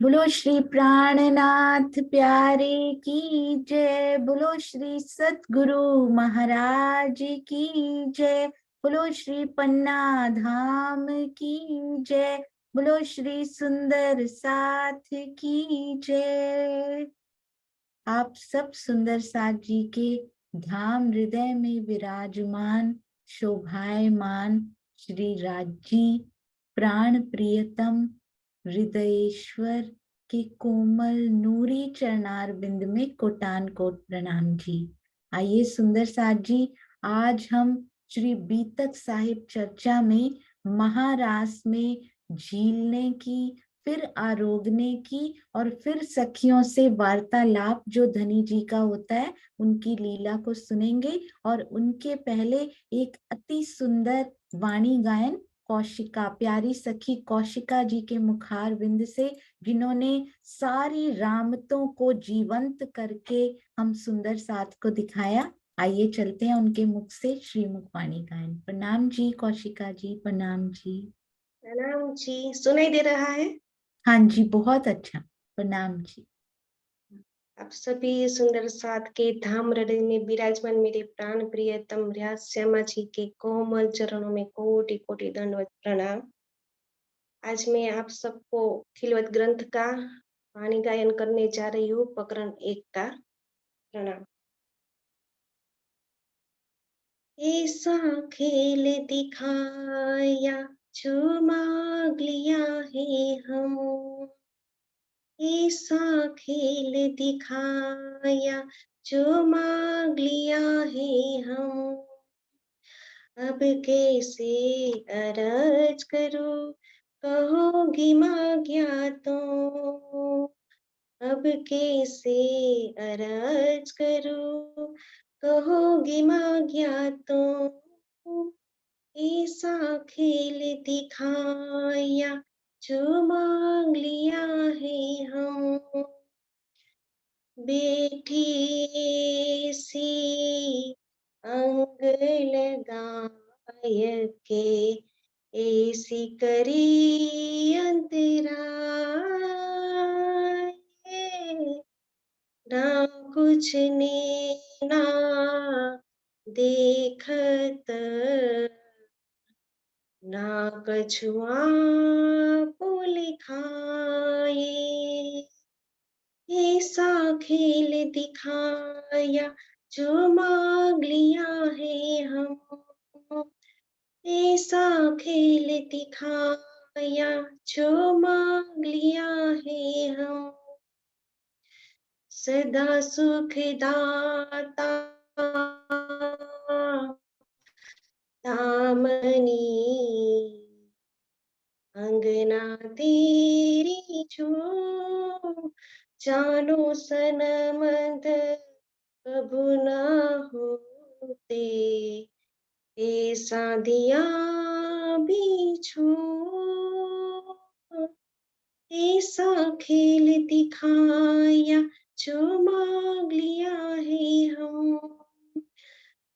बोलो श्री प्राणनाथ प्यारे की जय। बोलो श्री सतगुरु महाराज की जय। बोलो श्री पन्ना धाम की जय। बोलो श्री सुंदर साथ की जय। आप सब सुंदर साथ जी के धाम हृदय में विराजमान शोभायमान श्री राजी प्राण प्रियतम हृदयेश्वर के कोमल नूरी चरणार बिंद में कोटान कोट प्रणाम जी। आइए सुंदर साथ जी, आज हम श्री बीतक साहिब चर्चा में महारास में झीलने की, फिर आरोगने की और फिर सखियों से वार्तालाप जो धनी जी का होता है उनकी लीला को सुनेंगे। और उनके पहले एक अति सुंदर वाणी गायन कौशिका, प्यारी सखी कौशिका जी के मुखार बिंद से, जिन्होंने सारी रामतों को जीवंत करके हम सुंदर साथ को दिखाया। आइए चलते हैं उनके मुख से श्रीमुख वाणी गायन। प्रणाम जी कौशिका जी, प्रणाम जी। प्रणाम जी, सुनाई दे रहा है? हाँ जी, बहुत अच्छा, प्रणाम जी। आप सभी सुंदर साथ के धाम हृदय में विराजमान मेरे प्राण प्रियतम श्यामा जी के कोमल चरणों में कोटि कोटि दंडवत प्रणाम। आज मैं आप सबको खिलवत ग्रंथ का वाणी गायन करने जा रही हूँ। प्रकरण 1 का प्रणाम। ऐसा खेल दिखाया जो मांग लिया है हम, ऐसा खेल दिखाया जो मांग लिया है हम, अब कैसे अरज करूं कहोगी मांग्या तो, अब कैसे अरज करूं कहोगी मांग्या तो, ऐसा खेल दिखाया जो मांग लिया है हम, बैठी सी अंग लगाय के ऐसी करी अंतराय, ना कुछ नैना देखत ना कछुआ लिखाए, ऐसा खेल दिखाया जो मांग लिया है हम, ऐसा खेल दिखाया जो मांग लिया है हम, सदा सुख दाता दामनी अंगना तेरी जो, जानो सनमद कबू न होते, ऐसा दिया बिछो, ऐसा खेल दिखाया जो मांग लिया है हम,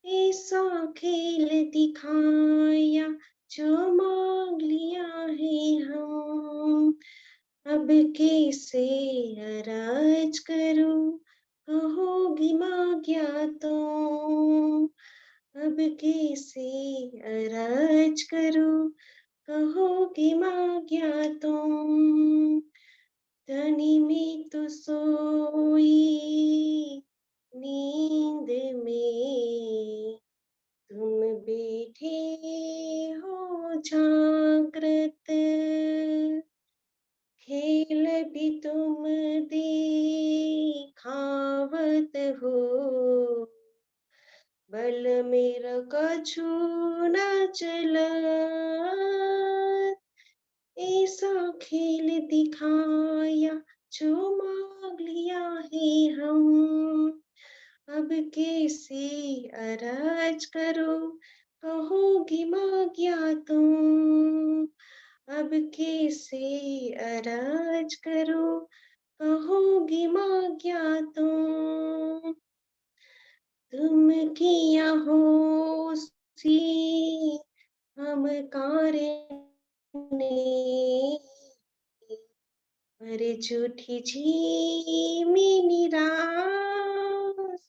ऐसा खेल दिखाया जो मांग लिया है हम, अब कैसे अरज करूं कहोगी मांग्या तो, अब कैसे अरज करूं कहोगी मांग्या तो, धनी में तो सोई नींद में, तुम बैठे हो जागृत, खेल भी तुम दिखावत हो, बल मेरा कछु न चलत, ऐसा खेल दिखाया जो मांग लिया है हम, अब कैसे अरज करो कहोगी मांग्या तुम, अब कैसे अरज करो कहोगी मांग्या तुम, तुम किया हो सी हम कार्य ने, पर झूठी झीमी निराश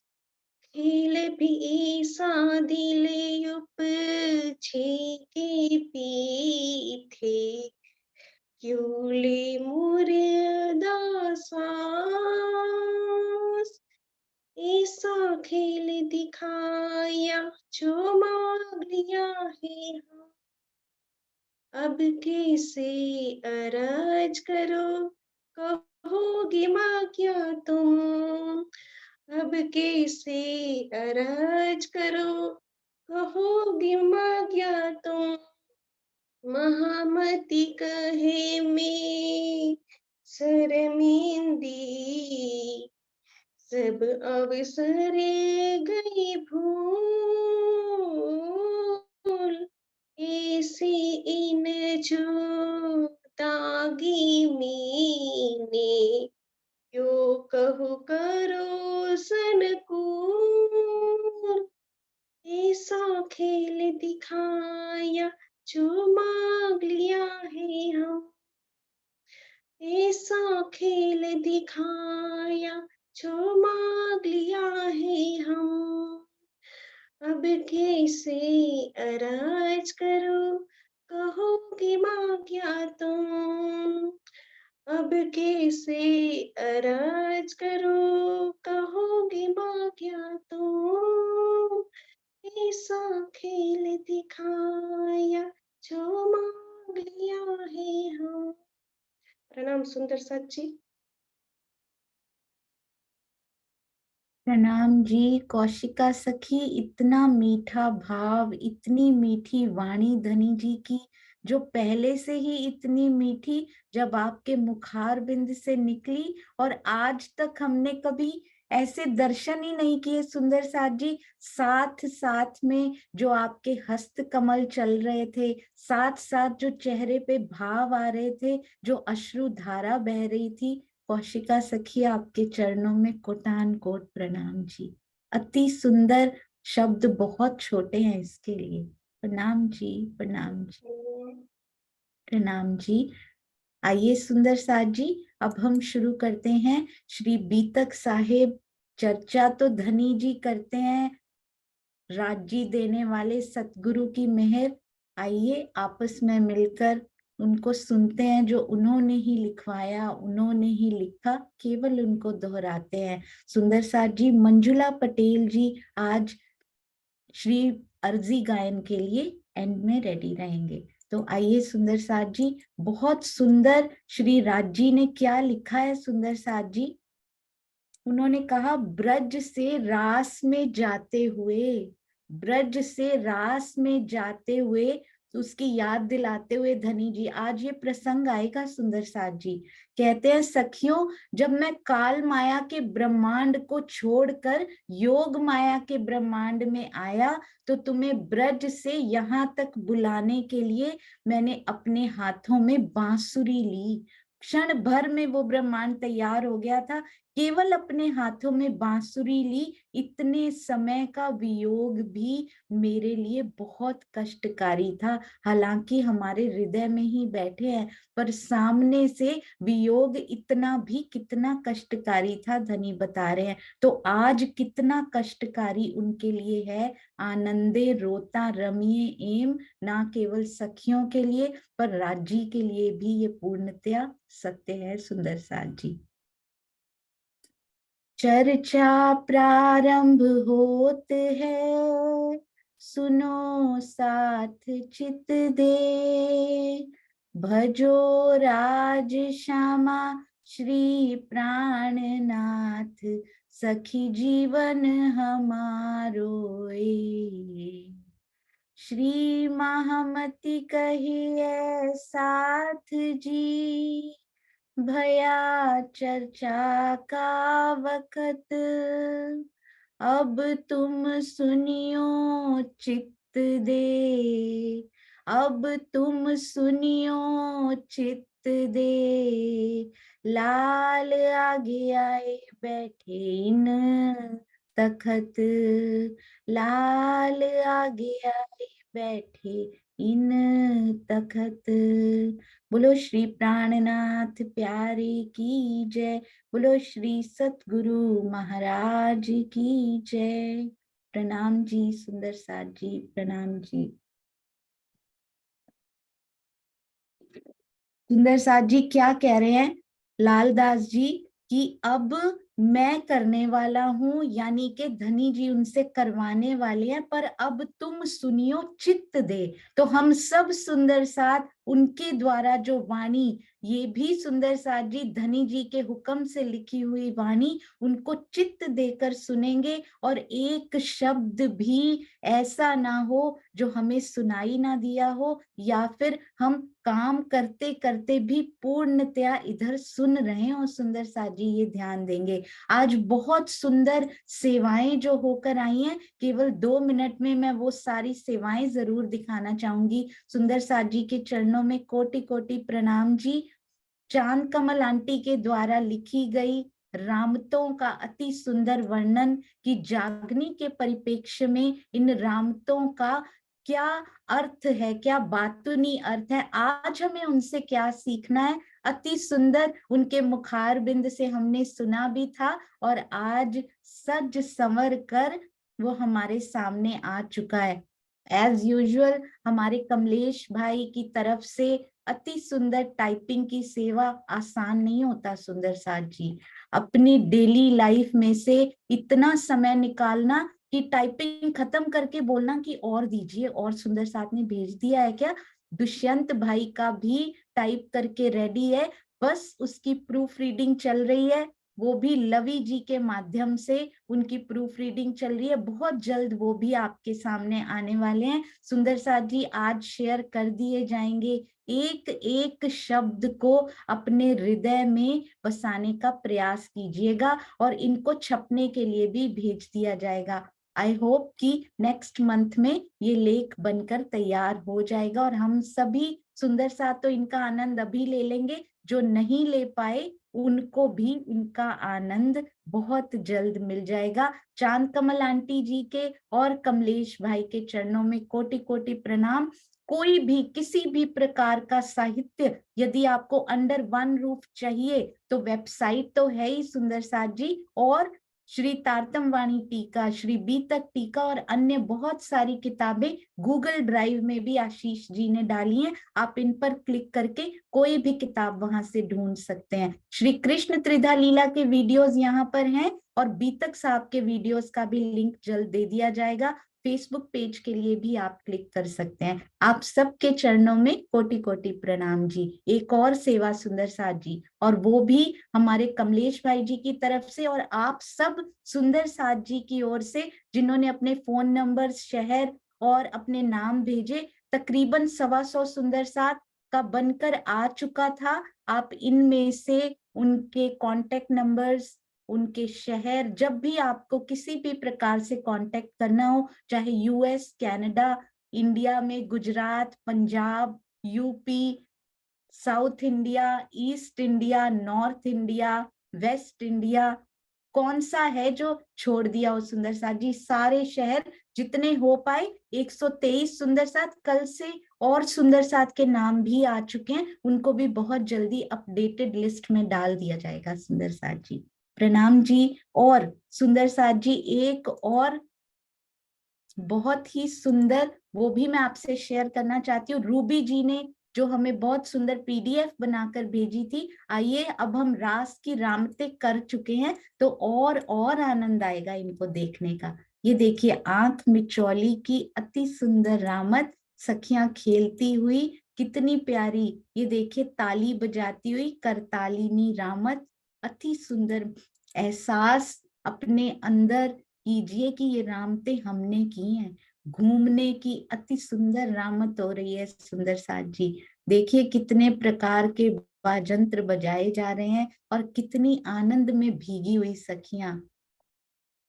खेल भी सा दिल उपजे के पीछे क्यूले मुर्दा सांस ऐसा खेल दिखाया जो मांग लिया है अब कैसे अरज करो कहोगे माँ क्या तुम अब कैसे अरज करो कहोगे माँ क्या तुम महामती कहे में शर्मिंदी सब अवसरे गई भूल ऐसे इन जुदागी मीने क्यों कहू करो सनकूल ऐसा खेल दिखाया जो मांग लिया है हम ऐसा खेल दिखाया जो मांग लिया है हम अब कैसे अरज करो कहोगे माँ क्या तुम अब कैसे अरज करो कहोगे माँ क्या तुम ऐसा खेल दिखाया जो मांग लिया है हम। प्रणाम सुंदर साथ जी। प्रणाम जी कौशिका सखी। इतना मीठा भाव, इतनी मीठी वाणी धनी जी की, जो पहले से ही इतनी मीठी जब आपके मुखार बिंद से निकली, और आज तक हमने कभी ऐसे दर्शन ही नहीं किए सुंदर साथ जी। साथ साथ में जो आपके हस्त कमल चल रहे थे, साथ साथ जो चेहरे पे भाव आ रहे थे, जो अश्रु धारा बह रही थी। कौशिका सखी, आपके चरणों में कोटान कोट प्रणाम जी। अति सुंदर शब्द बहुत छोटे हैं इसके लिए। प्रणाम जी, प्रणाम जी, प्रणाम जी। आइए सुंदर साथ जी, अब हम शुरू करते हैं। श्री बीतक साहेब चर्चा तो धनी जी करते हैं, राजी देने वाले सतगुरु की मेहर। आइए आपस में मिलकर उनको सुनते हैं, जो उन्होंने ही लिखवाया, उन्होंने ही लिखा, केवल उनको दोहराते हैं। सुंदर साथ जी, मंजुला पटेल जी आज श्री अर्जी गायन के लिए एंड में रेडी रहेंगे। तो आइए सुंदर साथ जी, बहुत सुंदर श्री राज जी ने क्या लिखा है सुंदर साथ जी। उन्होंने कहा, ब्रज से रास में जाते हुए, ब्रज से रास में जाते हुए, उसकी याद दिलाते हुए धनी जी आज ये प्रसंग आएगा सुंदर साथ जी। कहते हैं, सखियों जब मैं काल माया के ब्रह्मांड को छोड़कर योग माया के ब्रह्मांड में आया, तो तुम्हें ब्रज से यहाँ तक बुलाने के लिए मैंने अपने हाथों में बांसुरी ली। क्षण भर में वो ब्रह्मांड तैयार हो गया था, केवल अपने हाथों में बांसुरी ली। इतने समय का वियोग भी मेरे लिए बहुत कष्टकारी था। हालांकि हमारे हृदय में ही बैठे हैं, पर सामने से वियोग इतना भी कितना कष्टकारी था धनी बता रहे हैं। तो आज कितना कष्टकारी उनके लिए है। आनंदे रोता रमिए एम, ना केवल सखियों के लिए पर राजी के लिए भी ये पूर्णतया सत्य है सुंदर साथ जी। चर्चा प्रारंभ होत है, सुनो साथ चित दे, भजो राज श्यामा श्री प्राणनाथ, सखी जीवन हमारो ए। श्री महामती कहिए साथ जी, भया चर्चा का वक़्त, अब तुम सुनियो चित्त दे, अब तुम सुनियो चित्त दे, लाल आगे आए बैठे इन तखत, लाल आगे आए बैठे इन तखत। बोलो श्री प्राणनाथ प्यारे की जय। बोलो श्री सतगुरु महाराज की जय। प्रणाम जी सुंदर साथ जी, प्रणाम जी। सुंदर साथ जी क्या कह रहे हैं लालदास जी कि अब मैं करने वाला हूं, यानी कि धनी जी उनसे करवाने वाले हैं, पर अब तुम सुनियो चित्त दे। तो हम सब सुंदर साथ उनके द्वारा जो वाणी, ये भी सुंदर साथ जी धनी जी के हुक्म से लिखी हुई वाणी, उनको चित्त देकर सुनेंगे। और एक शब्द भी ऐसा ना हो जो हमें सुनाई ना दिया हो, या फिर हम काम करते करते भी पूर्णतया इधर सुन रहे हैं। और सुंदर साथ जी ये ध्यान देंगे, आज बहुत सुंदर सेवाएं जो होकर आई हैं, केवल 2 मिनट में मैं वो सारी सेवाएं जरूर दिखाना चाहूंगी। सुंदर साथ जी के चरणों में कोटि कोटि प्रणाम जी। चांद कमल आंटी के द्वारा लिखी गई रामतों का अति सुंदर वर्णन, कि जागनी के परिप्रेक्ष्य में इन रामतों का क्या अर्थ है, क्या बातुनी अर्थ है, आज हमें उनसे क्या सीखना है। अति सुंदर उनके मुखार बिंद से हमने सुना भी था, और आज सज संवर कर वो हमारे सामने आ चुका है। एज यूजुअल हमारे कमलेश भाई की तरफ से अति सुंदर टाइपिंग की सेवा। आसान नहीं होता सुंदर साथ जी, अपनी डेली लाइफ में से इतना समय निकालना कि टाइपिंग खत्म करके बोलना कि और दीजिए, और सुंदर साथ ने भेज दिया है क्या। दुष्यंत भाई का भी टाइप करके रेडी है, बस उसकी प्रूफ रीडिंग चल रही है। वो भी लवी जी के माध्यम से उनकी प्रूफ रीडिंग चल रही है, बहुत जल्द वो भी आपके सामने आने वाले हैं। सुंदर साथ जी आज शेयर कर दिए जाएंगे। एक एक शब्द को अपने हृदय में बसाने का प्रयास कीजिएगा, और इनको छपने के लिए भी भेज दिया जाएगा। आई होप कि नेक्स्ट मंथ में ये लेख बनकर तैयार हो जाएगा, और हम सभी सुंदर साथ तो इनका आनंद अभी ले लेंगे, जो नहीं ले पाए उनको भी इनका आनंद बहुत जल्द मिल जाएगा। चांद कमल आंटी जी के और कमलेश भाई के चरणों में कोटि कोटि प्रणाम। कोई भी किसी भी प्रकार का साहित्य यदि आपको अंडर वन रूफ चाहिए, तो वेबसाइट तो है ही सुंदर साथ जी, और श्री तारतम वाणी टीका, श्री बीतक टीका और अन्य बहुत सारी किताबें गूगल ड्राइव में भी आशीष जी ने डाली हैं। आप इन पर क्लिक करके कोई भी किताब वहां से ढूंढ सकते हैं। श्री कृष्ण त्रिधा लीला के वीडियोस यहाँ पर हैं, और बीतक साहब के वीडियोस का भी लिंक जल्द दे दिया जाएगा। फेसबुक पेज के लिए भी आप क्लिक कर सकते हैं। आप सबके चरणों में कोटि कोटि प्रणाम जी। एक और सेवा सुंदर साथ जी, और वो भी हमारे कमलेश भाई जी की तरफ से, और आप सब सुंदर साथ जी की ओर से, जिन्होंने अपने फोन नंबर, शहर और अपने नाम भेजे। तकरीबन 125 सुंदर साथ का बनकर आ चुका था। आप इनमें से उनके कांटेक्ट नंबर्स, उनके शहर, जब भी आपको किसी भी प्रकार से कांटेक्ट करना हो, चाहे यूएस, कनाडा, इंडिया में Gujarat, Punjab, UP, south India, east India, north India, waste India, कौन सा है जो छोड़ दिया हो सुंदर साथ जी, सारे शहर जितने हो पाए। 123 सुंदर साथ कल से और सुंदर साथ के नाम भी आ चुके हैं, उनको भी बहुत जल्दी अपडेटेड लिस्ट में डाल दिया जाएगा सुंदर साथ जी। प्रणाम जी। और सुंदर साथ जी एक और बहुत ही सुंदर वो भी मैं आपसे शेयर करना चाहती हूँ। रूबी जी ने जो हमें बहुत सुंदर पीडीएफ बनाकर भेजी थी। आइए, अब हम रास की रामते कर चुके हैं, तो और आनंद आएगा इनको देखने का। ये देखिए, आंख मिचौली की अति सुंदर रामत, सखियां खेलती हुई कितनी प्यारी। ये देखिए, ताली बजाती हुई करतालिनी रामत, अति सुंदर। एहसास अपने अंदर कीजिए कि ये रामते हमने की हैं। घूमने की अति सुंदर रामत हो रही है सुंदर साथ जी। देखिए कितने प्रकार के वाजंत्र बजाए जा रहे हैं, और कितनी आनंद में भीगी हुई सखियां।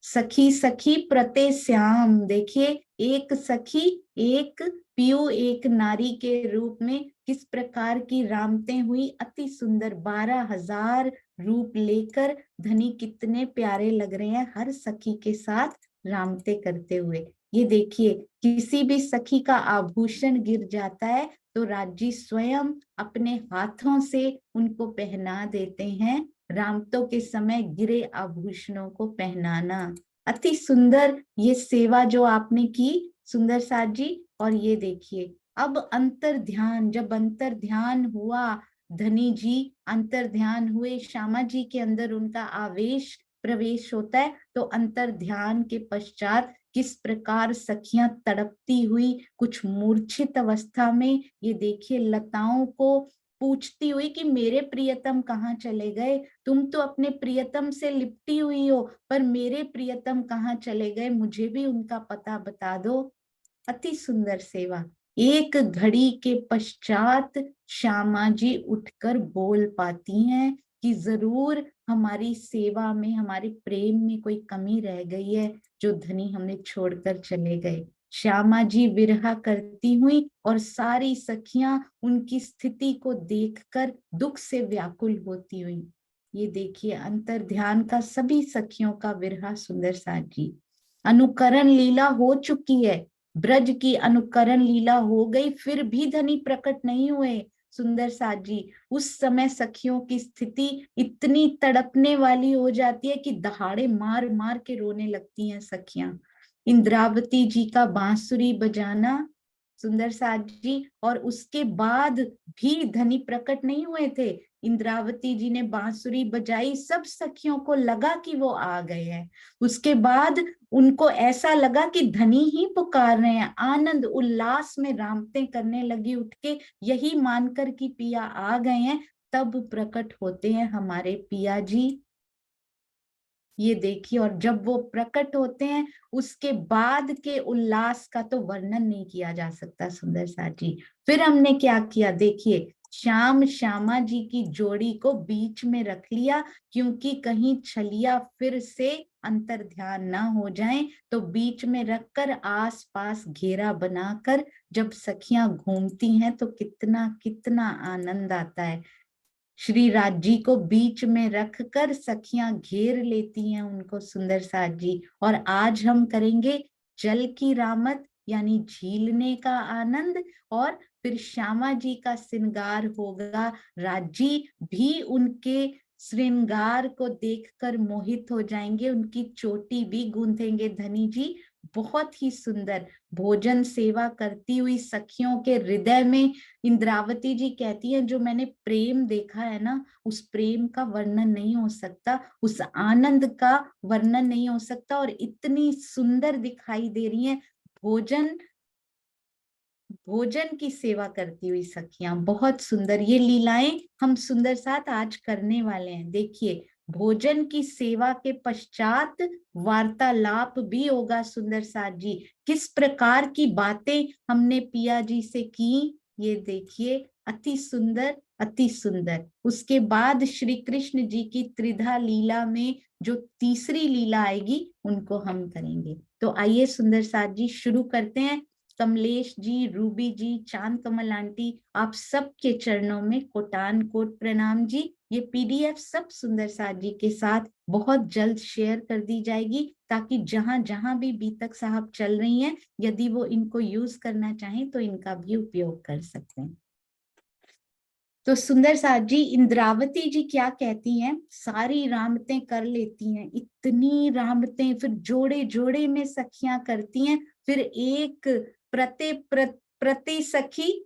सखी सखी प्रते श्याम, देखिए एक सखी, एक पियु, एक नारी के रूप में किस प्रकार की रामतें हुई। अति सुंदर 12,000 रूप लेकर धनी कितने प्यारे लग रहे हैं हर सखी के साथ रामते करते हुए। ये देखिए, किसी भी सखी का आभूषण गिर जाता है तो राज्य स्वयं अपने हाथों से उनको पहना देते हैं। रामतों के समय गिरे आभूषणों को पहनाना, अति सुंदर ये सेवा जो आपने की सुंदर साथ जी। और ये देखिए, अब अंतर ध्यान, जब अंतर ध्यान हुआ, धनी जी अंतर ध्यान हुए, श्यामा जी के अंदर उनका आवेश प्रवेश होता है, तो अंतर ध्यान के पश्चात किस प्रकार सखियां तड़पती हुई, कुछ मूर्छित अवस्था में, ये देखिए लताओं को पूछती हुई कि मेरे प्रियतम कहाँ चले गए, तुम तो अपने प्रियतम से लिपटी हुई हो, पर मेरे प्रियतम कहाँ चले गए, मुझे भी उनका पता बता दो। अति सुंदर सेवा। एक घड़ी के पश्चात श्यामा जी उठकर बोल पाती हैं कि जरूर हमारी सेवा में, हमारे प्रेम में कोई कमी रह गई है जो धनी हमने छोड़कर चले गए। श्यामा जी विरहा करती हुई और सारी सखियां उनकी स्थिति को देखकर दुख से व्याकुल होती हुई। ये देखिए अंतर ध्यान का सभी सखियों का विरहा सुंदर साथ जी। अनुकरण लीला हो चुकी है, ब्रज की अनुकरण लीला हो गई, फिर भी धनी प्रकट नहीं हुए सुंदर साथ जी। उस समय सखियों की स्थिति इतनी तड़पने वाली हो जाती है कि दहाड़े मार मार के रोने लगती हैं सखियां। इंद्रावती जी का बांसुरी बजाना सुंदर साथ जी, और उसके बाद भी धनी प्रकट नहीं हुए थे। इंद्रावती जी ने बांसुरी बजाई, सब सखियों को लगा कि वो आ गए हैं। उसके बाद उनको ऐसा लगा कि धनी ही पुकार रहे हैं, आनंद उल्लास में रामते करने लगी उठ के, यही मानकर कि पिया आ गए हैं। तब प्रकट होते हैं हमारे पिया जी। ये देखिए, और जब वो प्रकट होते हैं उसके बाद के उल्लास का तो वर्णन नहीं किया जा सकता सुंदर साथ जी। फिर हमने क्या किया देखिए, श्याम श्यामा जी की जोड़ी को बीच में रख लिया, क्योंकि कहीं छलिया फिर से अंतर ध्यान ना हो जाए, तो बीच में रखकर आस पास घेरा बनाकर जब सखियां घूमती हैं तो कितना कितना आनंद आता है। श्री राज जी को बीच में रखकर सखियां घेर लेती हैं उनको सुंदर साथ जी। और आज हम करेंगे जल की रामत, यानी झीलने का आनंद, और फिर श्यामा जी का श्रृंगार होगा। राजी भी उनके श्रृंगार को देखकर मोहित हो जाएंगे, उनकी चोटी भी गूंथेंगे धनी जी। बहुत ही सुंदर भोजन सेवा करती हुई सखियों के हृदय में इंद्रावती जी कहती हैं, जो मैंने प्रेम देखा है ना, उस प्रेम का वर्णन नहीं हो सकता, उस आनंद का वर्णन नहीं हो सकता, और इतनी सुंदर दिखाई दे रही हैं। भोजन भोजन की सेवा करती हुई सखियां, बहुत सुंदर ये लीलाएं हम सुंदर साथ आज करने वाले हैं। देखिए, भोजन की सेवा के पश्चात वार्तालाप भी होगा सुंदर साथ जी। किस प्रकार की बातें हमने पिया जी से की, ये देखिए, अति सुंदर अति सुंदर। उसके बाद श्री कृष्ण जी की त्रिधा लीला में जो तीसरी लीला आएगी उनको हम करेंगे। तो आइए सुंदर साथ जी शुरू करते हैं। कमलेश जी, रूबी जी, चांद कमल आंटी, आप सबके चरणों में कोटान कोट प्रणाम जी। ये पीडीएफ सब सुंदर साथ जी के साथ बहुत जल्द शेयर कर दी जाएगी, ताकि जहां जहां भी बीतक साहब चल रही हैं, यदि वो इनको यूज करना चाहें तो इनका भी उपयोग कर सकते हैं। तो सुंदर साथ जी, इंद्रावती जी क्या कहती हैं, सारी रामतें कर लेती हैं, इतनी रामतें, फिर जोड़े जोड़े में सखियां करती हैं, फिर एक प्रति सखी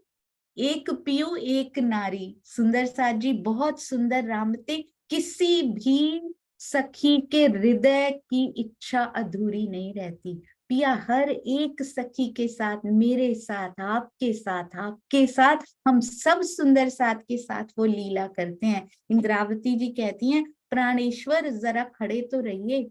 एक पीयू एक नारी। सुंदर साथ जी, बहुत सुंदर रामतें, किसी भी सखी के हृदय की इच्छा अधूरी नहीं रहती। पिया हर एक सखी के साथ, मेरे साथ, आपके साथ, आपके साथ, हम सब सुंदर साथ के साथ वो लीला करते हैं। इंद्रावती जी कहती हैं, प्राणेश्वर जरा खड़े तो रहिए,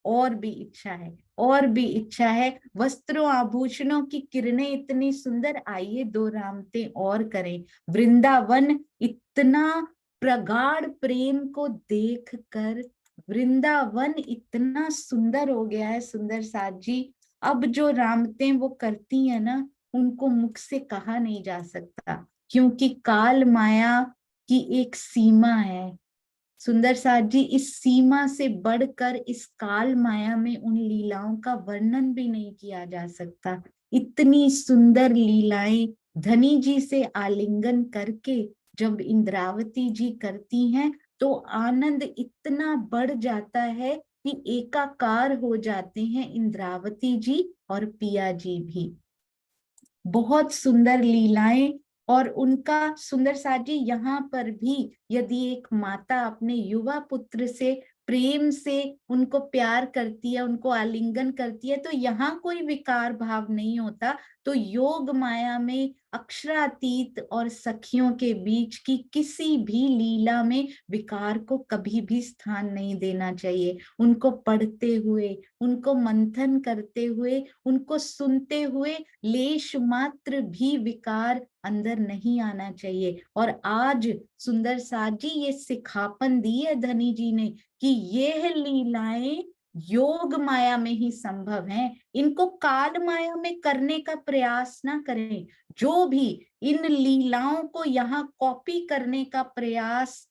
और भी इच्छा है, और भी इच्छा है। वस्त्रों आभूषणों की किरणें इतनी सुंदर, आइए दो रामतें और करें। वृंदावन इतना प्रगाढ़ प्रेम को देखकर, वृंदावन इतना सुंदर हो गया है सुंदर साथ जी। अब जो रामतें वो करती है ना, उनको मुख से कहा नहीं जा सकता, क्योंकि काल माया की एक सीमा है। सुंदर साथ जी, इस सीमा से बढ़कर इस काल माया में उन लीलाओं का वर्णन भी नहीं किया जा सकता। इतनी सुंदर लीलाएं धनी जी से आलिंगन करके जब इंद्रावती जी करती हैं तो आनंद इतना बढ़ जाता है कि एकाकार हो जाते हैं इंद्रावती जी और पिया जी भी। बहुत सुंदर लीलाएं। और उनका सुंदर साथ जी, यहाँ पर भी यदि एक माता अपने युवा पुत्र से प्रेम से उनको प्यार करती है, उनको आलिंगन करती है, तो यहाँ कोई विकार भाव नहीं होता। तो योग माया में अक्षरातीत और सखियों के बीच की किसी भी लीला में विकार को कभी भी स्थान नहीं देना चाहिए। उनको पढ़ते हुए, उनको मंथन करते हुए, उनको सुनते हुए लेश मात्र भी विकार अंदर नहीं आना चाहिए। और आज सुंदर साथ जी ये सिखापन दी है धनी जी ने कि यह लीलाएं योग माया में ही संभव हैं, इनको काल माया में करने का प्रयास ना करें। जो भी इन लीलाओं को यहाँ कॉपी करने का प्रयास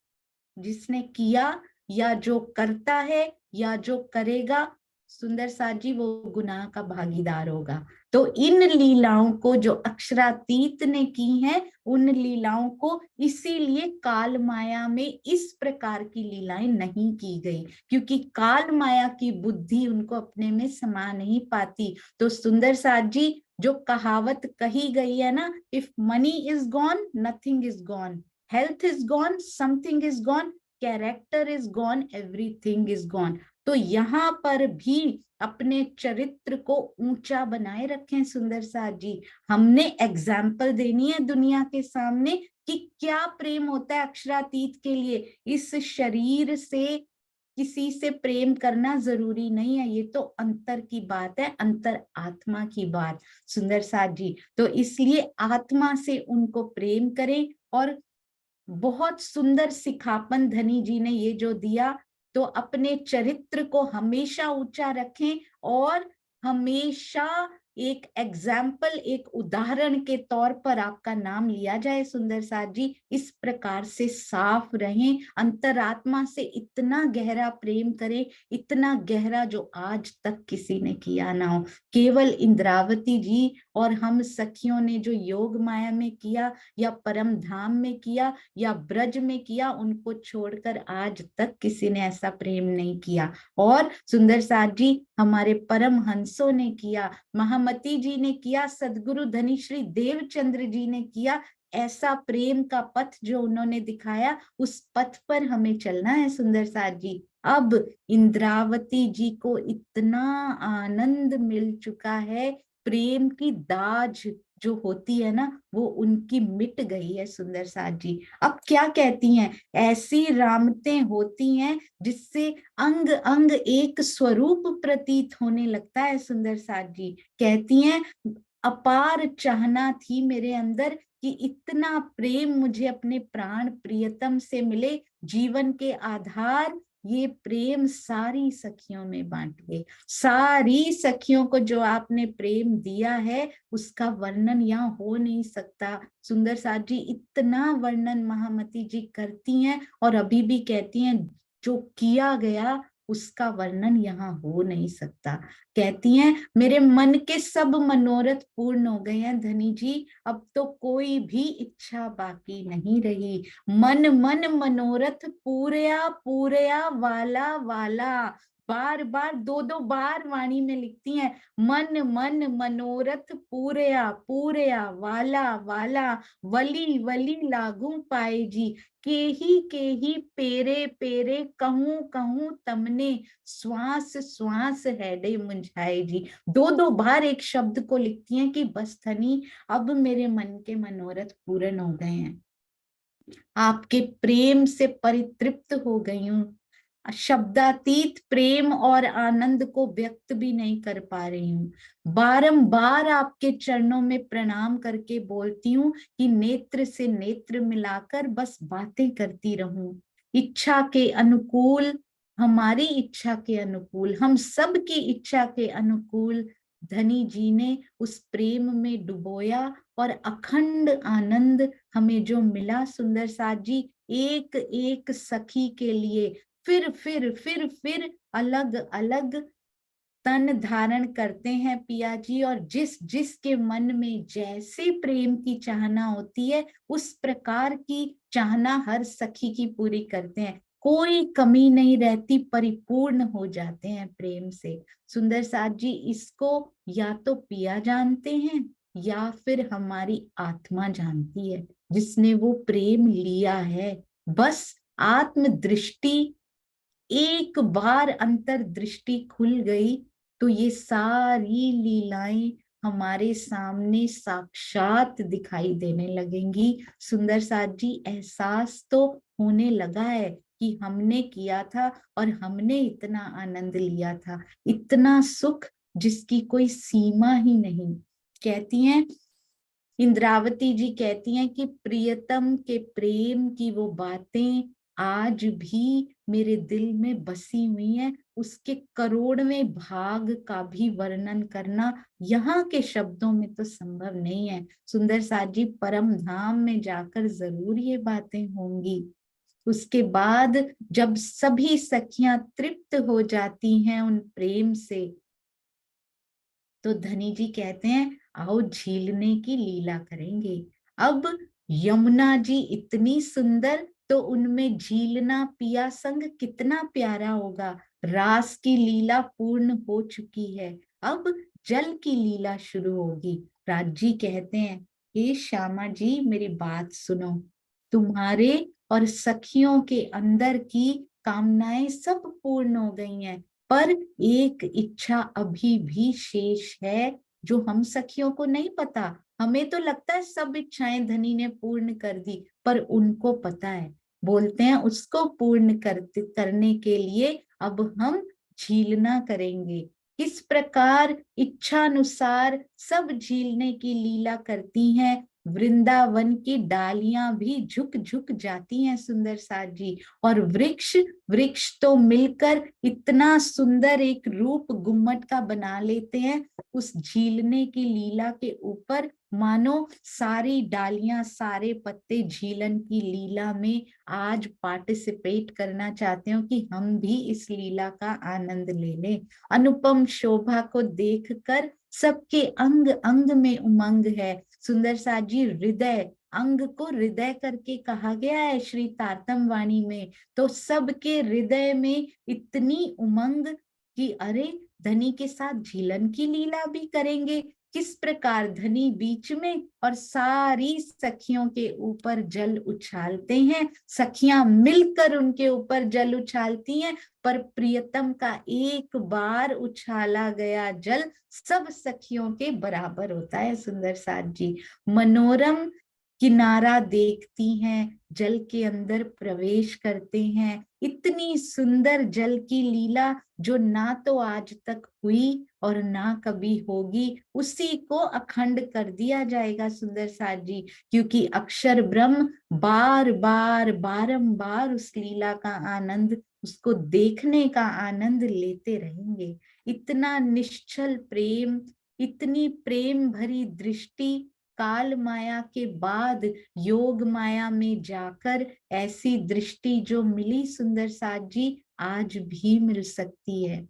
जिसने किया या जो करता है या जो करेगा, सुंदर साथ जी वो गुनाह का भागीदार होगा। तो इन लीलाओं को जो अक्षरातीत ने की हैं, उन लीलाओं को इसीलिए काल माया में इस प्रकार की लीलाएं नहीं की गई, क्योंकि काल माया की बुद्धि उनको अपने में समा नहीं पाती। तो सुंदर साथ जी जो कहावत कही गई है ना, if money is gone nothing is gone, health is gone something is gone, character is gone everything is gone. तो यहाँ पर भी अपने चरित्र को ऊंचा बनाए रखें सुंदर साथ जी। हमने एग्जाम्पल देनी है दुनिया के सामने कि क्या प्रेम होता है अक्षरातीत के लिए। इस शरीर से किसी से प्रेम करना जरूरी नहीं है, ये तो अंतर की बात है, अंतर आत्मा की बात सुंदर साथ जी। तो इसलिए आत्मा से उनको प्रेम करें। और बहुत सुंदर सिखापन धनी जी ने ये जो दिया, तो अपने चरित्र को हमेशा ऊंचा रखें और हमेशा एक एग्जाम्पल, एक उदाहरण के तौर पर आपका नाम लिया जाए सुंदर साथ जी। इस प्रकार से साफ रहें, अंतरात्मा से इतना गहरा प्रेम करें, इतना गहरा जो आज तक किसी ने किया ना हो। केवल इंद्रावती जी और हम सखियों ने जो योग माया में किया या परम धाम में किया या ब्रज में किया, उनको छोड़कर आज तक किसी ने ऐसा प्रेम नहीं किया। और सुंदर साथ जी हमारे परम हंसों ने किया, महामती जी ने किया, सदगुरु धनी श्री देवचंद्र जी ने किया। ऐसा प्रेम का पथ जो उन्होंने दिखाया, उस पथ पर हमें चलना है सुंदर साथ जी। अब इंद्रावती जी को इतना आनंद मिल चुका है, प्रेम की दाज जो होती है ना वो उनकी मिट गई है सुंदर साथ जी। अब क्या कहती हैं, ऐसी रामतें होती हैं जिससे अंग अंग एक स्वरूप प्रतीत होने लगता है सुंदर साथ जी। कहती हैं अपार चाहना थी मेरे अंदर कि इतना प्रेम मुझे अपने प्राण प्रियतम से मिले, जीवन के आधार ये प्रेम सारी सखियों में बांट गए। सारी सखियों को जो आपने प्रेम दिया है उसका वर्णन यहाँ हो नहीं सकता सुंदर साथ जी। इतना वर्णन महामती जी करती हैं और अभी भी कहती हैं जो किया गया उसका वर्णन यहाँ हो नहीं सकता। कहती हैं मेरे मन के सब मनोरथ पूर्ण हो गए हैं धनी जी, अब तो कोई भी इच्छा बाकी नहीं रही। मन मन मनोरथ पूरया पूरया वाला वाला, बार बार दो दो बार वाणी में लिखती हैं, मन मन मनोरथ पूरया पूरया वाला वाला, वली वली लागू पाए जी, के ही पेरे पेरे कहूं कहूं तमने, श्वास श्वास हैडे मुंझाए जी। दो दो बार एक शब्द को लिखती हैं कि बस धनी अब मेरे मन के मनोरथ पूर्ण हो गए हैं, आपके प्रेम से परितृप्त हो गई हूँ, शब्दातीत प्रेम और आनंद को व्यक्त भी नहीं कर पा रही हूँ। बारंबार आपके चरणों में प्रणाम करके बोलती हूँ कि नेत्र से नेत्र मिलाकर बस बातें करती रहूं, इच्छा के अनुकूल, हमारी इच्छा के अनुकूल, हम सब की इच्छा के अनुकूल धनी जी ने उस प्रेम में डुबोया। और अखंड आनंद हमें जो मिला सुंदर साथ जी, एक एक सखी के लिए फिर अलग अलग तन धारण करते हैं पिया जी, और जिस जिस के मन में जैसे प्रेम की चाहना होती है उस प्रकार की चाहना हर सखी की पूरी करते हैं। कोई कमी नहीं रहती, परिपूर्ण हो जाते हैं प्रेम से। सुंदर साथ जी, इसको या तो पिया जानते हैं या फिर हमारी आत्मा जानती है जिसने वो प्रेम लिया है। बस आत्म दृष्टि एक बार अंतर्दृष्टि खुल गई तो ये सारी लीलाएं हमारे सामने साक्षात दिखाई देने लगेंगी। सुंदर साथ जी, एहसास तो होने लगा है कि हमने किया था और हमने इतना आनंद लिया था, इतना सुख जिसकी कोई सीमा ही नहीं। कहती हैं इंद्रावती जी, कहती हैं कि प्रियतम के प्रेम की वो बातें आज भी मेरे दिल में बसी हुई हैं। उसके करोड़वें भाग का भी वर्णन करना यहाँ के शब्दों में तो संभव नहीं है। सुंदर साथ जी, परम धाम में जाकर जरूर ये बातें होंगी। उसके बाद जब सभी सखियां तृप्त हो जाती हैं उन प्रेम से, तो धनी जी कहते हैं आओ झीलने की लीला करेंगे। अब यमुना जी इतनी सुंदर, तो उनमें झीलना पिया संग कितना प्यारा होगा। रास की लीला पूर्ण हो चुकी है, अब जल की लीला शुरू होगी। राज जी कहते हैं हे श्यामा जी, मेरी बात सुनो, तुम्हारे और सखियों के अंदर की कामनाएं सब पूर्ण हो गई हैं, पर एक इच्छा अभी भी शेष है जो हम सखियों को नहीं पता। हमें तो लगता है सब इच्छाएं धनी ने पूर्ण कर दी, पर उनको पता है। बोलते हैं उसको पूर्ण करने के लिए अब हम झीलना करेंगे। किस प्रकार इच्छानुसार सब झीलने की लीला करती हैं। वृंदावन की डालियां भी झुक झुक जाती हैं सुंदर साथ जी, और वृक्ष वृक्ष तो मिलकर इतना सुंदर एक रूप गुम्मट का बना लेते हैं उस झीलने की लीला के ऊपर, मानो सारी डालियां सारे पत्ते झीलन की लीला में आज पार्टिसिपेट करना चाहते हो कि हम भी इस लीला का आनंद ले लें। अनुपम शोभा को देखकर सबके अंग अंग में उमंग है। सुंदर साथ जी, हृदय, अंग को हृदय करके कहा गया है श्री तारतम वाणी में, तो सबके हृदय में इतनी उमंग कि अरे धनी के साथ झीलन की लीला भी करेंगे। किस प्रकार धनी बीच में और सारी सखियों के ऊपर जल उछालते हैं, सखियां मिलकर उनके ऊपर जल उछालती हैं, पर प्रियतम का एक बार उछाला गया जल सब सखियों के बराबर होता है। सुंदर साथ जी, मनोरम किनारा देखती हैं, जल के अंदर प्रवेश करते हैं। इतनी सुंदर जल की लीला जो ना तो आज तक हुई और ना कभी होगी, उसी को अखंड कर दिया जाएगा सुंदर साथ जी, क्योंकि अक्षर ब्रह्म बार बार बारंबार उस लीला का आनंद, उसको देखने का आनंद लेते रहेंगे। इतना निश्चल प्रेम, इतनी प्रेम भरी दृष्टि काल माया के बाद योग माया में जाकर ऐसी दृष्टि जो मिली सुंदर साथ जी, आज भी मिल सकती है।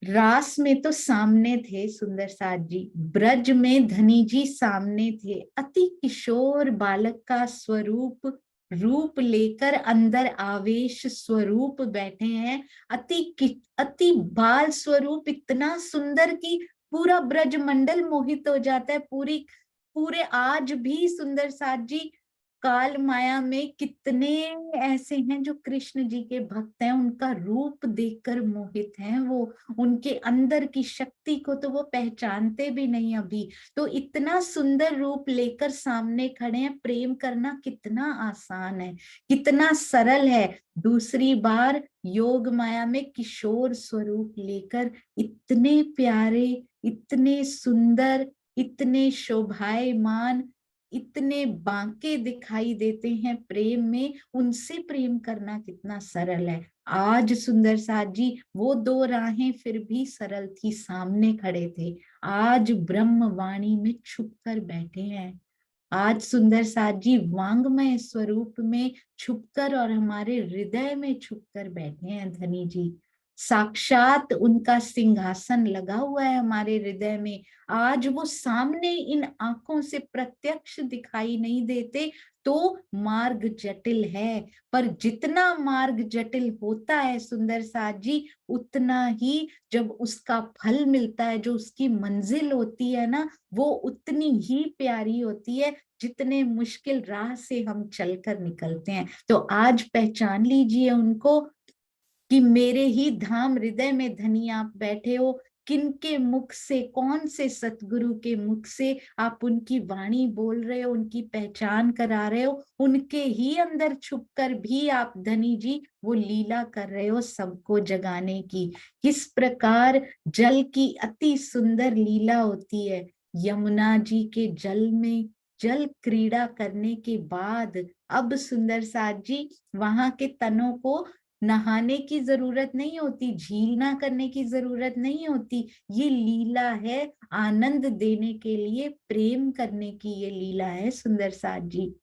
रास में तो सामने थे सुंदर साथ जी, ब्रज में धनी जी सामने थे। अति किशोर बालक का स्वरूप रूप लेकर अंदर आवेश स्वरूप बैठे हैं। अति बाल स्वरूप इतना सुंदर कि पूरा ब्रज मंडल मोहित हो जाता है। पूरे आज भी सुंदर साथ जी काल माया में कितने ऐसे हैं जो कृष्ण जी के भक्त हैं, उनका रूप देखकर मोहित हैं वो, उनके अंदर की शक्ति को तो वो पहचानते भी नहीं अभी। तो इतना सुंदर रूप लेकर सामने खड़े हैं। प्रेम करना कितना आसान है, कितना सरल है। दूसरी बार योग माया में किशोर स्वरूप लेकर इतने प्यारे, इतने सुंदर, इतने शोभायमान, इतने बांके दिखाई देते हैं प्रेम में, उनसे प्रेम करना कितना सरल है। आज सुंदर साथ जी वो दो राहें फिर भी सरल थी, सामने खड़े थे, आज ब्रह्म वाणी में छुप कर बैठे हैं। आज सुंदर साथ जी वांगमय स्वरूप में छुपकर और हमारे हृदय में छुपकर बैठे हैं धनी जी। साक्षात उनका सिंहासन लगा हुआ है हमारे हृदय में। आज वो सामने इन आंखों से प्रत्यक्ष दिखाई नहीं देते तो मार्ग जटिल है, पर जितना मार्ग जटिल होता है सुंदर साथ जी, उतना ही जब उसका फल मिलता है, जो उसकी मंजिल होती है ना, वो उतनी ही प्यारी होती है जितने मुश्किल राह से हम चलकर निकलते हैं। तो आज पहचान लीजिए उनको कि मेरे ही धाम हृदय में धनी आप बैठे हो। किनके मुख से, कौन से सतगुरु के मुख से आप उनकी वाणी बोल रहे हो, उनकी पहचान करा रहे हो, उनके ही अंदर छुपकर भी आप धनी जी वो लीला कर रहे हो सबको जगाने की। किस प्रकार जल की अति सुंदर लीला होती है। यमुना जी के जल में जल क्रीड़ा करने के बाद अब सुंदर साथ जी वहां के तनों को नहाने की जरूरत नहीं होती, झीलना करने की जरूरत नहीं होती। ये लीला है आनंद देने के लिए, प्रेम करने की ये लीला है सुंदर साथ जी।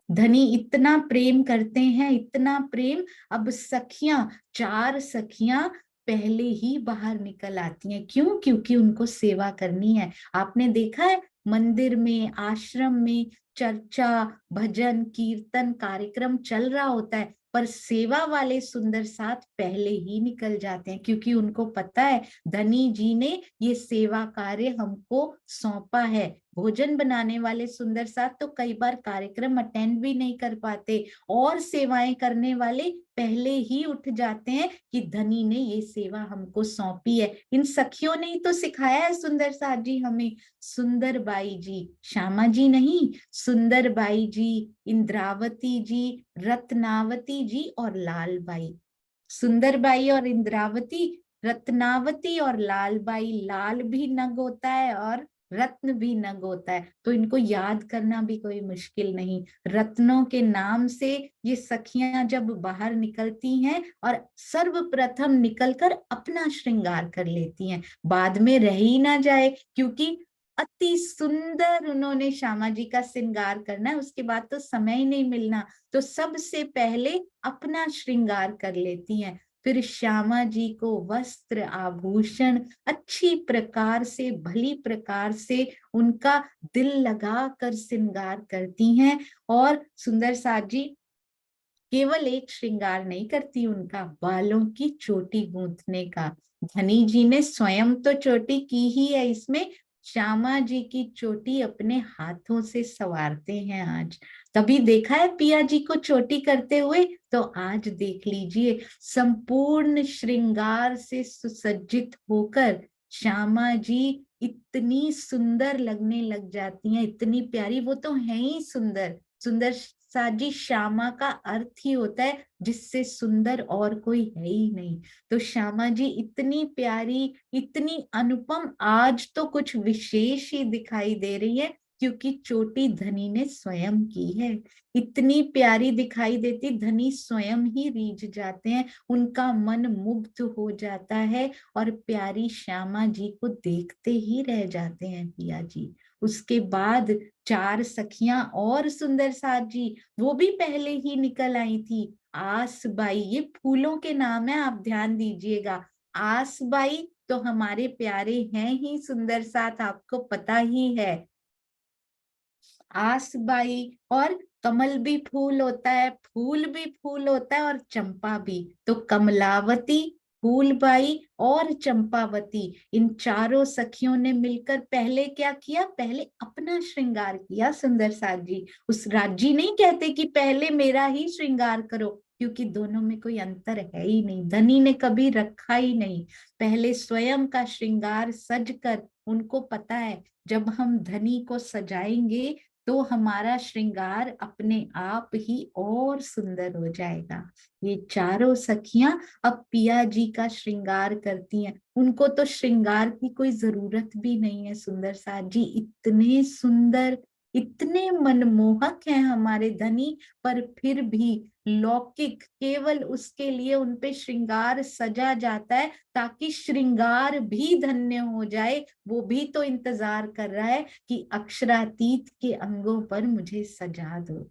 धनी इतना प्रेम करते हैं, इतना प्रेम। अब सखियां, 4 सखियां पहले ही बाहर निकल आती हैं। क्यों? क्योंकि उनको सेवा करनी है। आपने देखा है मंदिर में, आश्रम में चर्चा, भजन, कीर्तन कार्यक्रम चल रहा होता है, पर सेवा वाले सुंदर साथ पहले ही निकल जाते हैं, क्योंकि उनको पता है धनी जी ने ये सेवा कार्य हमको सौंपा है। भोजन बनाने वाले सुंदर साथ तो कई बार कार्यक्रम अटेंड भी नहीं कर पाते, और सेवाएं करने वाले पहले ही उठ जाते हैं कि धनी ने ये सेवा हमको सौंपी है। इन सखियों ने ही तो सिखाया है सुंदर साथ जी हमें। सुंदर बाई जी, श्यामा जी नहीं, सुंदर बाई जी, इंद्रावती जी, रत्नावती जी और लाल बाई। सुंदर बाई और इंद्रावती, रत्नावती और लाल बाई। लाल भी नग होता है और रत्न भी नग होता है, तो इनको याद करना भी कोई मुश्किल नहीं। रत्नों के नाम से ये सखियां जब बाहर निकलती हैं और सर्वप्रथम निकलकर अपना श्रृंगार कर लेती हैं, बाद में रह ही ना जाए, क्योंकि अति सुंदर उन्होंने श्यामा जी का श्रृंगार करना है, उसके बाद तो समय ही नहीं मिलना। तो सबसे पहले अपना श्रृंगार कर लेती हैं, फिर श्यामा जी को वस्त्र आभूषण अच्छी प्रकार से, भली प्रकार से उनका दिल लगा कर श्रृंगार करती हैं। और सुंदर साथ जी केवल एक श्रृंगार नहीं करती, उनका बालों की चोटी गूंथने का। धनी जी ने स्वयं तो चोटी की ही है, इसमें श्यामा जी की चोटी अपने हाथों से संवारते हैं आज। तभी देखा है पिया जी को चोटी करते हुए, तो आज देख लीजिए संपूर्ण श्रृंगार से सुसज्जित होकर श्यामा जी इतनी सुंदर लगने लग जाती हैं, इतनी प्यारी। वो तो है ही सुंदर। सुंदर साथ जी श्यामा का अर्थ ही होता है जिससे सुंदर और कोई है ही नहीं। तो श्यामा जी इतनी प्यारी, इतनी अनुपम, आज तो कुछ विशेष ही दिखाई दे रही है, क्योंकि चोटी धनी ने स्वयं की है। इतनी प्यारी दिखाई देती, धनी स्वयं ही रीझ जाते हैं, उनका मन मुग्ध हो जाता है और प्यारी श्यामा जी को देखते ही रह जाते हैं पिया जी। उसके बाद 4 सखियां और सुंदर साथ जी, वो भी पहले ही निकल आई थी। आसबाई, ये फूलों के नाम है, आप ध्यान दीजिएगा। आसबाई तो हमारे प्यारे हैं ही सुंदर साथ, आपको पता ही है। आसबाई, और कमल भी फूल होता है, फूल भी फूल होता है, और चंपा भी। तो कमलावती, फूलबाई और चंपावती, इन चारों सखियों ने मिलकर पहले क्या किया? पहले अपना श्रृंगार किया सुंदर साथ जी। उस राजी नहीं कहते कि पहले मेरा ही श्रृंगार करो, क्योंकि दोनों में कोई अंतर है ही नहीं, धनी ने कभी रखा ही नहीं। पहले स्वयं का श्रृंगार सज कर, उनको पता है जब हम धनी को सजाएंगे तो हमारा श्रृंगार अपने आप ही और सुंदर हो जाएगा। ये चारों सखियां अब पिया जी का श्रृंगार करती हैं। उनको तो श्रृंगार की कोई जरूरत भी नहीं है सुंदर साथ जी, इतने सुंदर, इतने मनमोहक हैं हमारे धनी, पर फिर भी लौकिक केवल उसके लिए उन पे श्रृंगार सजा जाता है ताकि श्रृंगार भी धन्य हो जाए। वो भी तो इंतजार कर रहा है कि अक्षरातीत के अंगों पर मुझे सजा दो।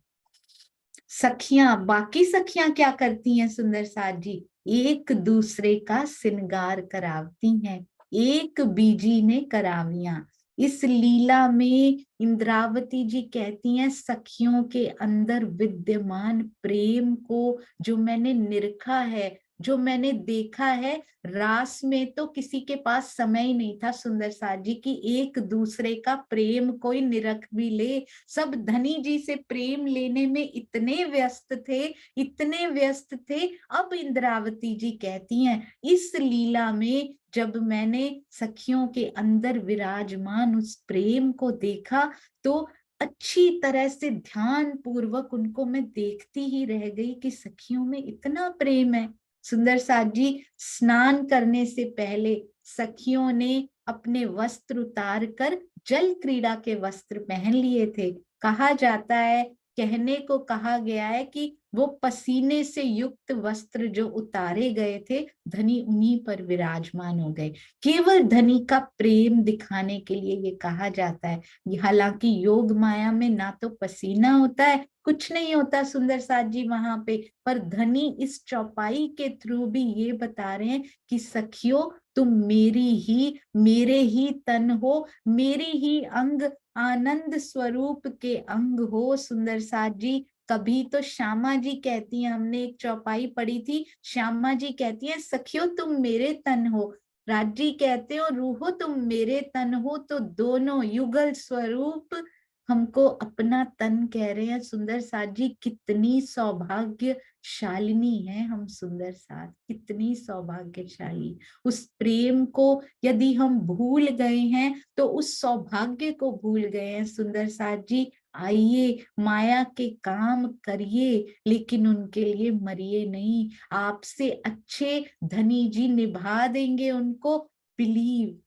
सखियां, बाकी सखियां क्या करती हैं सुंदर साथ जी? एक दूसरे का श्रृंगार करावती हैं, एक बीजी ने करावियां। इस लीला में इंद्रावती जी कहती हैं, सखियों के अंदर विद्यमान प्रेम को जो मैंने निरखा है, जो मैंने देखा है, रास में तो किसी के पास समय ही नहीं था सुंदर साथ जी की एक दूसरे का प्रेम कोई निरख भी ले। सब धनी जी से प्रेम लेने में इतने व्यस्त थे, इतने व्यस्त थे। अब इंद्रावती जी कहती हैं, इस लीला में जब मैंने सखियों के अंदर विराजमान उस प्रेम को देखा तो अच्छी तरह से ध्यान पूर्वक उनको मैं देखती ही रह गई कि सखियों में इतना प्रेम है। सुंदर साथ जी, स्नान करने से पहले सखियों ने अपने वस्त्र उतार कर जल क्रीड़ा के वस्त्र पहन लिए थे। कहा जाता है, कहने को कहा गया है कि वो पसीने से युक्त वस्त्र जो उतारे गए थे, धनी उन्हीं पर विराजमान हो गए। केवल धनी का प्रेम दिखाने के लिए ये कहा जाता है। हालांकि योग माया में ना तो पसीना होता है, कुछ नहीं होता सुंदर साथ जी वहां पे, पर धनी इस चौपाई के थ्रू भी ये बता रहे हैं कि सखियों, तुम मेरे ही तन हो, मेरी ही अंग, आनंद स्वरूप के अंग हो। सुंदर साथ जी, कभी तो श्यामा जी कहती हैं, हमने एक चौपाई पढ़ी थी, श्यामा जी कहती हैं, सखियों तुम मेरे तन हो। राज जी कहते हो, रूहो तुम मेरे तन हो। तो दोनों युगल स्वरूप हमको अपना तन कह रहे हैं। सुंदर साथ जी, कितनी सौभाग्यशालिनी है हम सुंदर साथ, कितनी सौभाग्यशाली। उस प्रेम को यदि हम भूल गए हैं तो उस सौभाग्य को भूल गए हैं सुंदर साथ जी। आइए माया के काम करिए, लेकिन उनके लिए मरिए नहीं। आपसे अच्छे धनी जी निभा देंगे उनको। बिलीव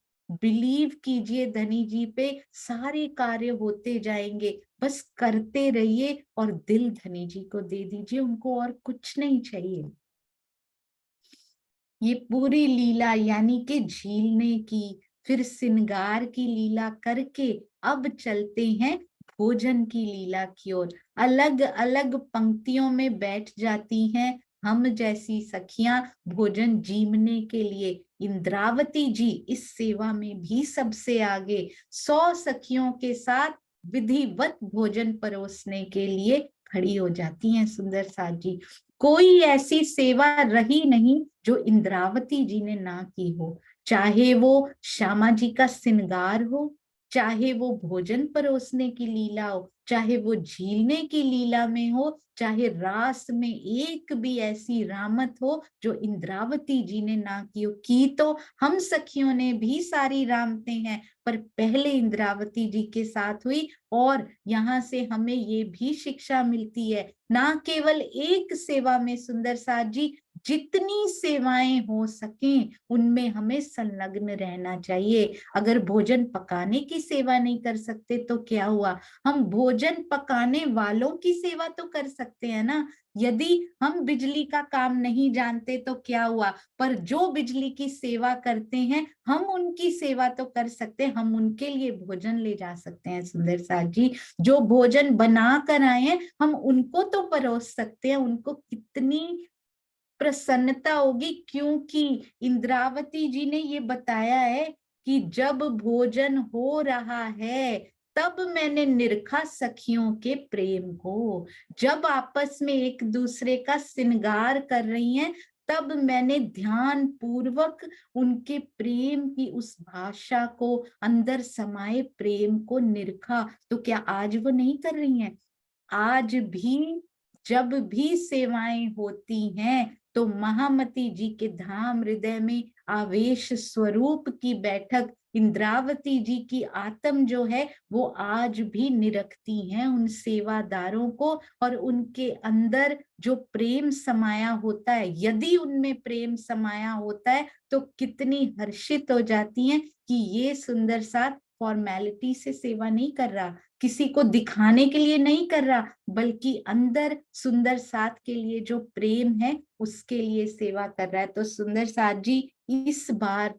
बिलीव कीजिए धनी जी पे, सारे कार्य होते जाएंगे। बस करते रहिए और दिल धनी जी को दे दीजिए, उनको और कुछ नहीं चाहिए। ये पूरी लीला यानी कि झीलने की, फिर श्रृंगार की लीला करके अब चलते हैं भोजन की लीला की ओर। अलग अलग पंक्तियों में बैठ जाती हैं हम जैसी सखियां भोजन जीमने के लिए। इंद्रावती जी इस सेवा में भी सबसे आगे, 100 सखियों के साथ विधिवत भोजन परोसने के लिए खड़ी हो जाती हैं सुंदर साथ जी। कोई ऐसी सेवा रही नहीं जो इंद्रावती जी ने ना की हो, चाहे वो श्यामा जी का श्रृंगार हो, चाहे वो भोजन परोसने की लीला हो, चाहे वो झीलने की लीला में हो, चाहे रास में एक भी ऐसी रामत हो जो इंद्रावती जी ने ना की हो। की तो हम सखियों ने भी सारी रामते हैं, पर पहले इंद्रावती जी के साथ हुई। और यहाँ से हमें ये भी शिक्षा मिलती है, ना केवल एक सेवा में सुंदर साथ जी, जितनी सेवाएं हो सकें उनमें हमें संलग्न रहना चाहिए। अगर भोजन पकाने की सेवा नहीं कर सकते तो क्या हुआ, हम भोजन पकाने वालों की सेवा तो कर सकते हैं ना। यदि हम बिजली का काम नहीं जानते तो क्या हुआ, पर जो बिजली की सेवा करते हैं हम उनकी सेवा तो कर सकते हैं, हम उनके लिए भोजन ले जा सकते हैं सुंदर साथ जी। जो भोजन बना कर आए हैं हम उनको तो परोस सकते हैं, उनको कितनी प्रसन्नता होगी, क्योंकि इंद्रावती जी ने ये बताया है कि जब भोजन हो रहा है तब मैंने निरखा सखियों के प्रेम को। जब आपस में एक दूसरे का श्रृंगार कर रही हैं तब मैंने ध्यान पूर्वक उनके प्रेम की उस भाषा को, अंदर समाये प्रेम को निरखा। तो क्या आज वो नहीं कर रही हैं? आज भी जब भी सेवाएं होती हैं तो महामती जी के धाम हृदय में आवेश स्वरूप की बैठक इंद्रावती जी की आत्म जो है वो आज भी निरखती हैं उन सेवादारों को। और उनके अंदर जो प्रेम समाया होता है, यदि उनमें प्रेम समाया होता है तो कितनी हर्षित हो जाती हैं कि ये सुंदर साथ फॉर्मेलिटी से सेवा नहीं कर रहा, किसी को दिखाने के लिए नहीं कर रहा, बल्कि अंदर सुंदर साथ के लिए जो प्रेम है उसके लिए सेवा कर रहा है। तो सुंदर साथ जी इस बार,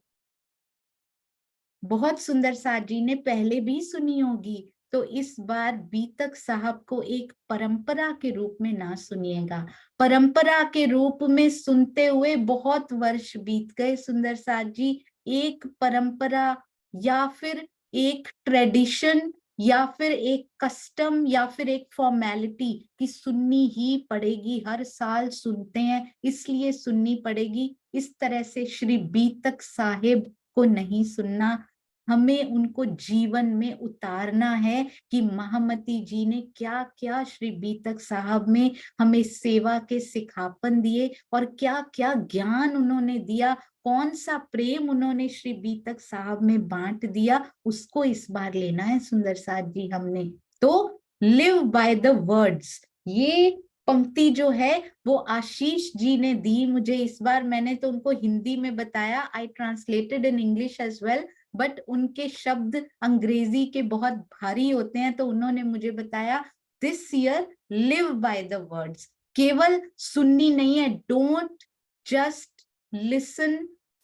बहुत सुंदर साथ जी ने पहले भी सुनी होगी, तो इस बार बीतक साहब को एक परंपरा के रूप में ना सुनिएगा। परंपरा के रूप में सुनते हुए बहुत वर्ष बीत गए सुंदर साथ जी। एक परंपरा या फिर एक ट्रेडिशन या फिर एक कस्टम या फिर एक फॉर्मेलिटी की सुननी ही पड़ेगी, हर साल सुनते हैं इसलिए सुननी पड़ेगी। इस तरह से श्री बीतक साहिब को नहीं सुनना, हमें उनको जीवन में उतारना है कि महामती जी ने क्या क्या श्री बीतक साहब में हमें सेवा के सिखापन दिए और क्या क्या ज्ञान उन्होंने दिया, कौन सा प्रेम उन्होंने श्री बीतक साहब में बांट दिया, उसको इस बार लेना है सुंदर साथ जी हमने। तो लिव बाय द वर्ड्स, ये पंक्ति जो है वो आशीष जी ने दी मुझे इस बार। मैंने तो उनको हिंदी में बताया, I translated in English as well, but उनके शब्द अंग्रेजी के बहुत भारी होते हैं, तो उन्होंने मुझे बताया this year live by the words. केवल सुननी नहीं है, don't just listen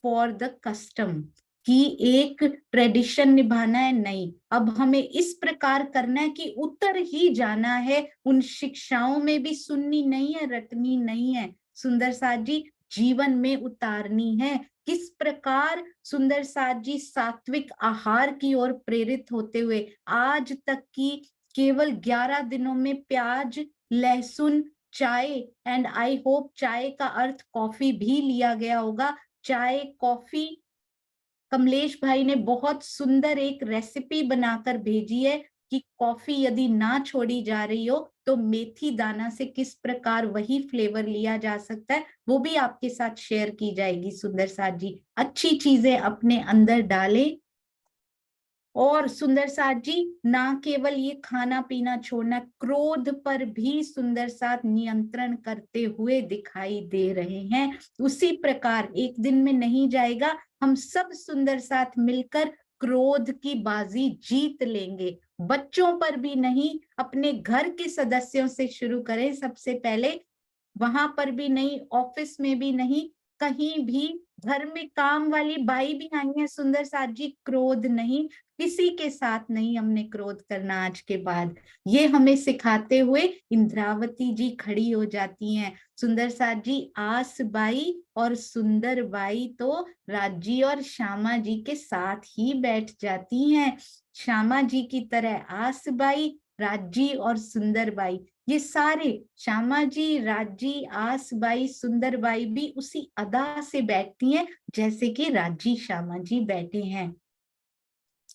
for the custom कि एक ट्रेडिशन निभाना है, नहीं, अब हमें इस प्रकार करना है कि उतर ही जाना है, उन शिक्षाओं में भी सुननी नहीं है, रटनी नहीं है सुंदर साथ जी, जीवन में उतारनी है। किस प्रकार सुंदर साथ जी सात्विक आहार की ओर प्रेरित होते हुए आज तक की केवल 11 दिनों में प्याज, लहसुन, चाय, एंड आई होप चाय का अर्थ कॉफी भी लिया गया होगा, चाय कॉफी, कमलेश भाई ने बहुत सुंदर एक रेसिपी बनाकर भेजी है कि कॉफी यदि ना छोड़ी जा रही हो तो मेथी दाना से किस प्रकार वही फ्लेवर लिया जा सकता है, वो भी आपके साथ शेयर की जाएगी सुंदर साथ जी। अच्छी चीजें अपने अंदर डालें। और सुंदर साथ जी ना केवल ये खाना पीना छोड़ना, क्रोध पर भी सुंदर साथ नियंत्रण करते हुए दिखाई दे रहे हैं। उसी प्रकार एक दिन में नहीं जाएगा, हम सब सुंदर साथ मिलकर क्रोध की बाजी जीत लेंगे। बच्चों पर भी नहीं, अपने घर के सदस्यों से शुरू करें सबसे पहले, वहां पर भी नहीं, ऑफिस में भी नहीं, कहीं भी, घर में काम वाली बाई भी आई है सुंदर साथ जी, क्रोध नहीं, किसी के साथ नहीं हमने क्रोध करना आज के बाद। ये हमें सिखाते हुए इंद्रावती जी खड़ी हो जाती हैं। सुंदर साथ जी आस बाई और सुंदर बाई तो राजी और श्यामा जी के साथ ही बैठ जाती हैं। श्यामा जी की तरह आस बाई, राजी और सुंदर बाई, ये सारे श्यामा जी, राजी, आस बाई, सुंदर बाई भी उसी अदा से बैठती हैं जैसे कि राजी श्यामा जी बैठे हैं।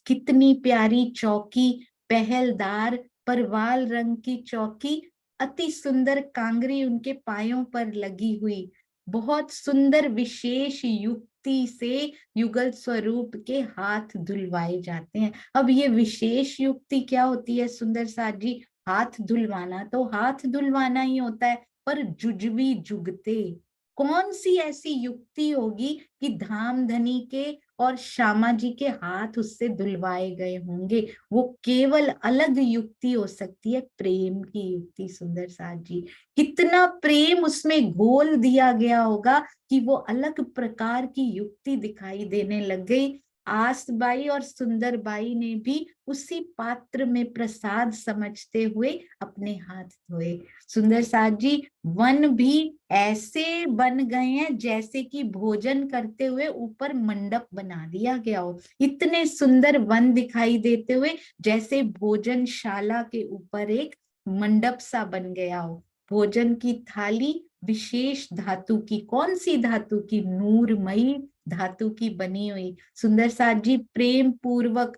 कितनी प्यारी चौकी, पहलदार परवाल रंग की चौकी, अति सुंदर कांगरी उनके पायों पर लगी हुई, बहुत सुंदर विशेष युक्ति से युगल स्वरूप के हाथ धुलवाए जाते हैं। अब ये विशेष युक्ति क्या होती है सुंदर साथ जी? हाथ धुलवाना तो हाथ धुलवाना ही होता है, पर जुजवी जुगते कौन सी ऐसी युक्ति होगी कि धाम धनी के और श्यामा जी के हाथ उससे धुलवाए गए होंगे? वो केवल अलग युक्ति हो सकती है, प्रेम की युक्ति सुंदर साथ जी। कितना प्रेम उसमें घोल दिया गया होगा कि वो अलग प्रकार की युक्ति दिखाई देने लग गई। आसबाई और सुंदर बाई ने भी उसी पात्र में प्रसाद समझते हुए अपने हाथ धोए। सुंदर साथ जी वन भी ऐसे बन गए हैं जैसे कि भोजन करते हुए ऊपर मंडप बना दिया गया हो, इतने सुंदर वन दिखाई देते हुए जैसे भोजनशाला के ऊपर एक मंडप सा बन गया हो। भोजन की थाली विशेष धातु की, कौन सी धातु की? नूरमयी धातु की बनी हुई। सुंदर साथ जी प्रेम पूर्वक,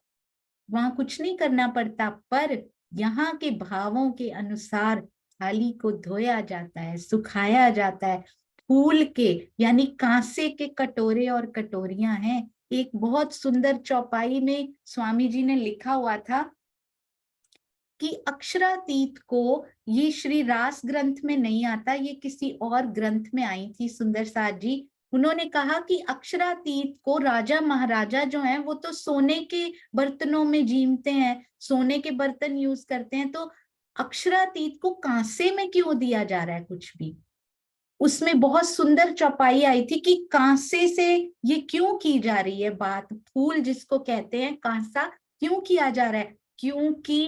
वहां कुछ नहीं करना पड़ता, पर यहाँ के भावों के अनुसार थाली को धोया जाता है, सुखाया जाता है। फूल के यानी कांसे के कटोरे और कटोरियां हैं। एक बहुत सुंदर चौपाई में स्वामी जी ने लिखा हुआ था कि अक्षरातीत को, ये श्री रास ग्रंथ में नहीं आता, ये किसी और ग्रंथ में आई थी सुंदर साथ जी, उन्होंने कहा कि अक्षरातीत को राजा महाराजा जो हैं वो तो सोने के बर्तनों में जीमते हैं, सोने के बर्तन यूज करते हैं, तो अक्षरातीत को कांसे में क्यों दिया जा रहा है कुछ भी। उसमें बहुत सुंदर चौपाई आई थी कि कांसे से ये क्यों की जा रही है बात, फूल जिसको कहते हैं कांसा क्यों किया जा रहा है, क्योंकि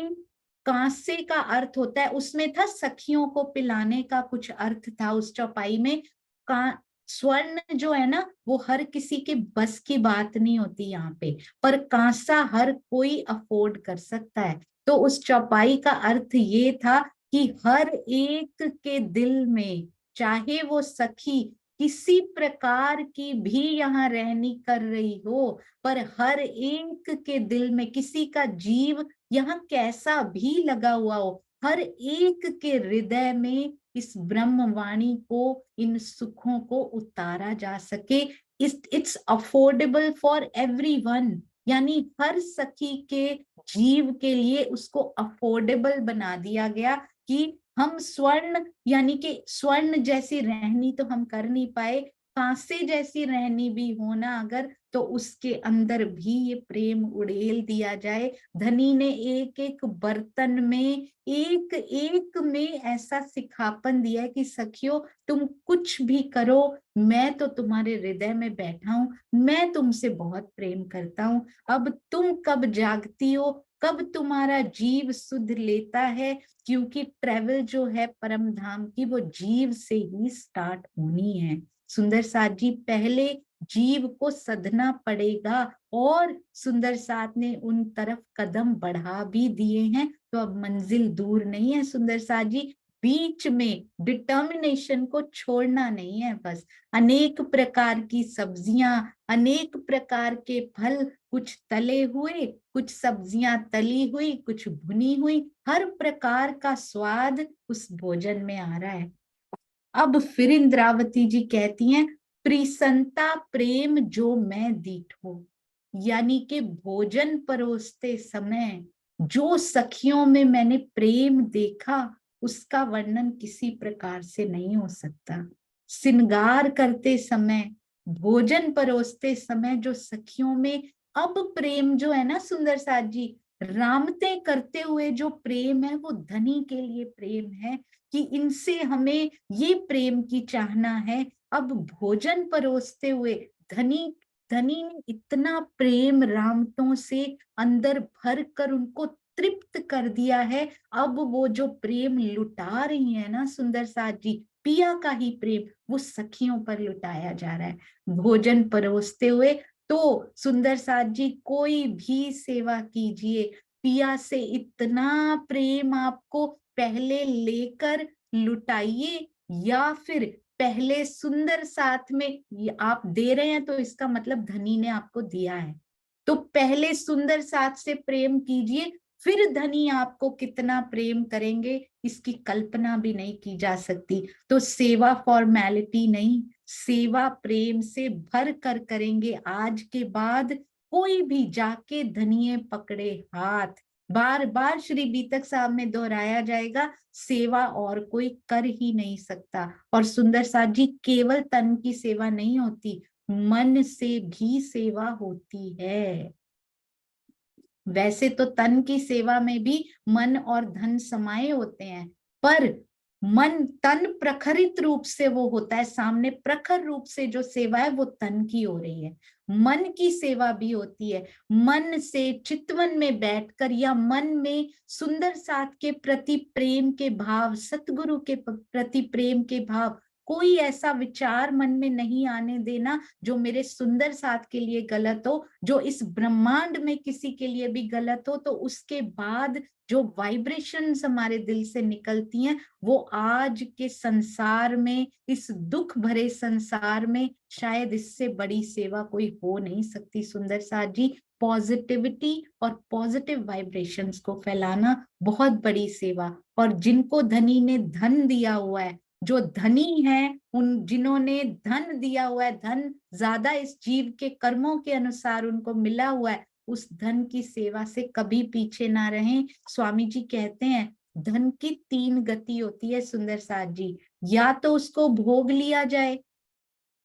कांसे का अर्थ होता है, उसमें था सखियों को पिलाने का कुछ अर्थ था उस चौपाई में। का स्वर्ण जो है ना वो हर किसी के बस की बात नहीं होती यहाँ पे, पर कांसा हर कोई अफोर्ड कर सकता है। तो उस चौपाई का अर्थ ये था कि हर एक के दिल में, चाहे वो सखी किसी प्रकार की भी यहाँ रहनी कर रही हो, पर हर एक के दिल में, किसी का जीव यहाँ कैसा भी लगा हुआ हो, हर एक के हृदय में इस ब्रह्मवाणी को, इन सुखों को उतारा जा सके। इट्स अफोर्डेबल फॉर एवरीवन, यानी हर सखी के जीव के लिए उसको अफोर्डेबल बना दिया गया कि हम स्वर्ण, यानी कि स्वर्ण जैसी रहनी तो हम कर नहीं पाए, कांसे जैसी रहनी भी हो ना अगर, तो उसके अंदर भी ये प्रेम उड़ेल दिया जाए। धनी ने एक एक बर्तन में, एक एक में ऐसा सिखापन दिया है कि सखियों तुम कुछ भी करो, मैं तो तुम्हारे हृदय में बैठा हूं, मैं तुमसे बहुत प्रेम करता हूं। अब तुम कब जागती हो, कब तुम्हारा जीव सुध लेता है, क्योंकि ट्रेवल जो है परम धाम की वो जीव से ही स्टार्ट होनी है। सुंदर साथ जी पहले जीव को सधना पड़ेगा, और सुंदर साथ ने उन तरफ कदम बढ़ा भी दिए हैं, तो अब मंजिल दूर नहीं है सुंदर साथ जी। बीच में डिटर्मिनेशन को छोड़ना नहीं है बस। अनेक प्रकार की सब्जियां, अनेक प्रकार के फल, कुछ तले हुए, कुछ सब्जियां तली हुई, कुछ भुनी हुई, हर प्रकार का स्वाद उस भोजन में आ रहा है। अब फिर इंद्रावती जी कहती हैं, प्रिसंता प्रेम जो मैं दीठो, यानी कि भोजन परोसते समय जो सखियों में मैंने प्रेम देखा उसका वर्णन किसी प्रकार से नहीं हो सकता। श्रृंगार करते समय, भोजन परोसते समय जो सखियों में अब प्रेम जो है ना सुंदर साथ जी, रामते करते हुए जो प्रेम है वो धनी के लिए प्रेम है कि इनसे हमें ये प्रेम की चाहना है। अब भोजन परोसते हुए धनी धनी ने इतना प्रेम रामतों से अंदर भर कर उनको तृप्त कर दिया है। अब वो जो प्रेम लुटा रही है ना सुंदर साथ जी, पिया का ही प्रेम वो सखियों पर लुटाया जा रहा है भोजन परोसते हुए। तो सुंदर साथ जी कोई भी सेवा कीजिए, पिया से इतना प्रेम आपको पहले लेकर लुटाइए, या फिर पहले सुंदर साथ में आप दे रहे हैं तो इसका मतलब धनी ने आपको दिया है, तो पहले सुंदर साथ से प्रेम कीजिए, फिर धनी आपको कितना प्रेम करेंगे इसकी कल्पना भी नहीं की जा सकती। तो सेवा फॉर्मेलिटी नहीं, सेवा प्रेम से भर कर करेंगे। आज के बाद कोई भी जाके धनिये पकड़े हाथ, बार बार श्री बीतक साहब में दोहराया जाएगा, सेवा और कोई कर ही नहीं सकता। और सुंदर साथ जी केवल तन की सेवा नहीं होती, मन से भी सेवा होती है। वैसे तो तन की सेवा में भी मन और धन समाये होते हैं, पर मन तन प्रखरित रूप से वो होता है, सामने प्रखर रूप से जो सेवा है वो तन की हो रही है। मन की सेवा भी होती है, मन से चितवन में बैठकर या मन में सुंदर साथ के प्रति प्रेम के भाव, सतगुरु के प्रति प्रेम के भाव, कोई ऐसा विचार मन में नहीं आने देना जो मेरे सुंदर साथ के लिए गलत हो, जो इस ब्रह्मांड में किसी के लिए भी गलत हो। तो उसके बाद जो वाइब्रेशंस हमारे दिल से निकलती हैं वो आज के संसार में, इस दुख भरे संसार में शायद इससे बड़ी सेवा कोई हो नहीं सकती। सुंदर साथ जी पॉजिटिविटी और पॉजिटिव वाइब्रेशंस को फैलाना बहुत बड़ी सेवा। और जिनको धनी ने धन दिया हुआ है, जो धनी है, उन जिन्होंने धन दिया हुआ है, धन ज्यादा इस जीव के कर्मों के अनुसार उनको मिला हुआ है, उस धन की सेवा से कभी पीछे ना रहें। स्वामी जी कहते हैं धन की 3 गति होती है सुंदर साथ जी, या तो उसको भोग लिया जाए,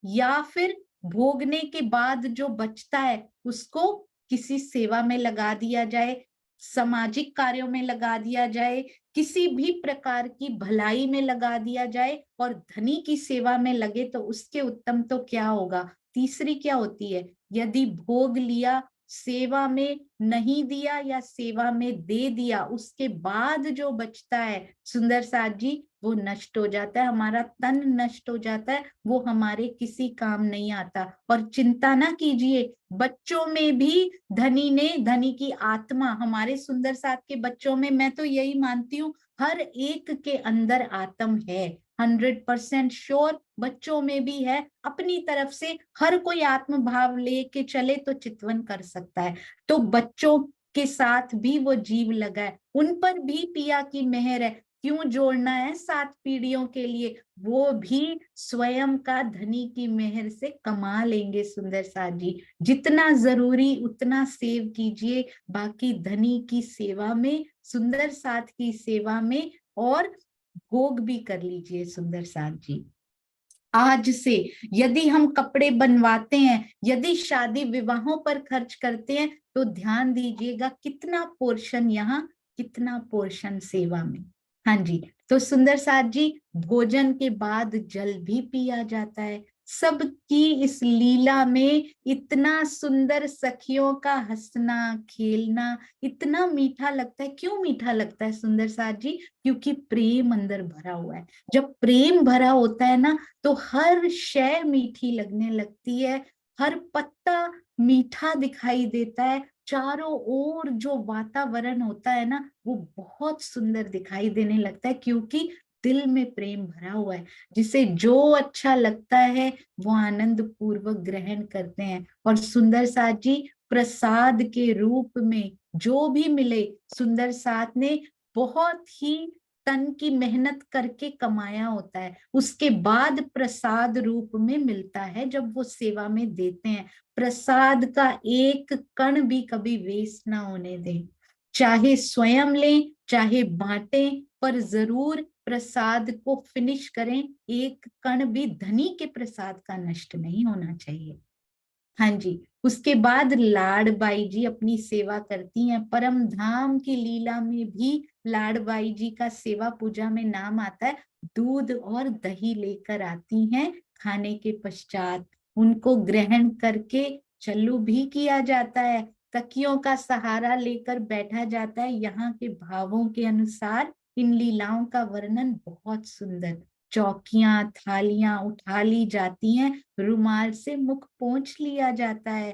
या फिर भोगने के बाद जो बचता है उसको किसी सेवा में लगा दिया जाए, सामाजिक कार्यों में लगा दिया जाए, किसी भी प्रकार की भलाई में लगा दिया जाए और धनी की सेवा में लगे तो उसके उत्तम तो क्या होगा। तीसरी क्या होती है, यदि भोग लिया, सेवा में नहीं दिया या सेवा में दे दिया, उसके बाद जो बचता है सुंदर साथ जी, वो नष्ट हो जाता है, हमारा तन नष्ट हो जाता है, वो हमारे किसी काम नहीं आता। और चिंता ना कीजिए, बच्चों में भी धनी की आत्मा, हमारे सुंदर साथ के बच्चों में मैं तो यही मानती हूँ हर एक के अंदर आत्म है, 100% श्योर बच्चों में भी है। अपनी तरफ से हर कोई आत्म भाव लेके चले तो चितवन कर सकता है। तो बच्चों के साथ भी वो जीव लगा है, उन पर भी पिया की मेहर है, क्यों जोड़ना है 7 पीढ़ियों के लिए, वो भी स्वयं का धनी की मेहर से कमा लेंगे। सुंदर साथ जी, जितना जरूरी उतना सेव कीजिए, बाकी धनी की सेवा में, सुंदर साथ की सेवा में, और भोग भी कर लीजिए। सुंदर साथ जी, आज से यदि हम कपड़े बनवाते हैं, यदि शादी विवाहों पर खर्च करते हैं, तो ध्यान दीजिएगा कितना पोर्शन यहाँ, कितना पोर्शन सेवा में। हाँ जी, तो सुंदर साथ जी, भोजन के बाद जल भी पिया जाता है। सबकी इस लीला में इतना सुंदर सखियों का हंसना खेलना इतना मीठा लगता है। क्यों मीठा लगता है सुंदर साथ जी? क्योंकि प्रेम अंदर भरा हुआ है। जब प्रेम भरा होता है ना, तो हर शय मीठी लगने लगती है, हर पत्ता मीठा दिखाई देता है, चारों ओर जो वातावरण होता है ना वो बहुत सुंदर दिखाई देने लगता है, क्योंकि दिल में प्रेम भरा हुआ है। जिसे जो अच्छा लगता है वो आनंद पूर्वक ग्रहण करते हैं। और सुंदर साथ जी, प्रसाद के रूप में जो भी मिले, सुंदर साथ ने बहुत ही तन की मेहनत करके कमाया होता है, उसके बाद प्रसाद रूप में मिलता है जब वो सेवा में देते हैं। प्रसाद का एक कण भी कभी वेस्ट ना होने दें, चाहे स्वयं लें चाहे बांटें, पर जरूर प्रसाद को फिनिश करें। एक कण भी धनी के प्रसाद का नष्ट नहीं होना चाहिए। हाँ जी, उसके बाद लाडबाई जी अपनी सेवा करती हैं। परम धाम की लीला में भी लाडबाई जी का सेवा पूजा में नाम आता है। दूध और दही लेकर आती हैं, खाने के पश्चात उनको ग्रहण करके चल्लू भी किया जाता है, तकियों का सहारा लेकर बैठा जाता है। यहाँ के भावों के अनुसार इन लीलाओं का वर्णन बहुत सुंदर। चौकियां थालियां उठा ली जाती हैं, रुमाल से मुख पोंछ लिया जाता है,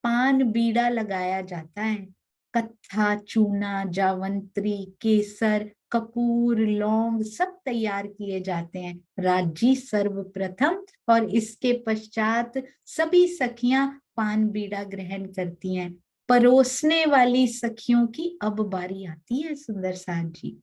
पान बीड़ा लगाया जाता है, कत्था चूना जावंत्री केसर कपूर लौंग सब तैयार किए जाते हैं। राजी सर्वप्रथम और इसके पश्चात सभी सखियां पान बीड़ा ग्रहण करती हैं। परोसने वाली सखियों की अब बारी आती है सुंदर साथ जी।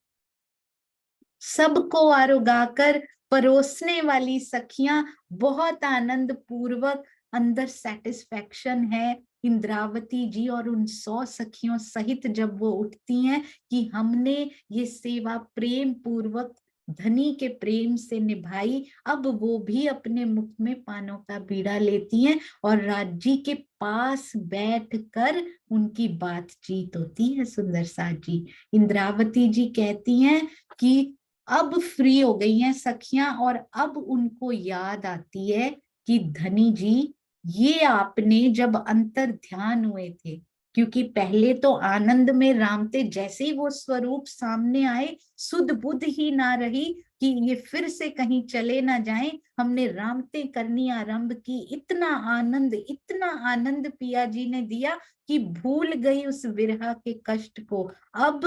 सबको आरुगाकर परोसने वाली सखियां बहुत आनंद पूर्वक, अंदर सेटिस्फेक्शन है इंद्रावती जी और उन 100 सखियों सहित जब वो उठती हैं कि हमने ये सेवा प्रेम पूर्वक धनी के प्रेम से निभाई। अब वो भी अपने मुख में पानों का बीड़ा लेती हैं और राज्य के पास बैठकर उनकी बातचीत होती है। सुंदर साथ जी, इंद्रावती जी कहती हैं कि अब फ्री हो गई हैं सखियां और अब उनको याद आती है कि धनी जी, ये आपने जब अंतर ध्यान हुए थे, क्योंकि पहले तो आनंद में रामते, जैसे ही वो स्वरूप सामने आए सुध बुध ही ना रही कि ये फिर से कहीं चले ना जाएं। हमने रामते करनी आरंभ की, इतना आनंद पिया जी ने दिया कि भूल गई उस विरह के कष्ट को। अब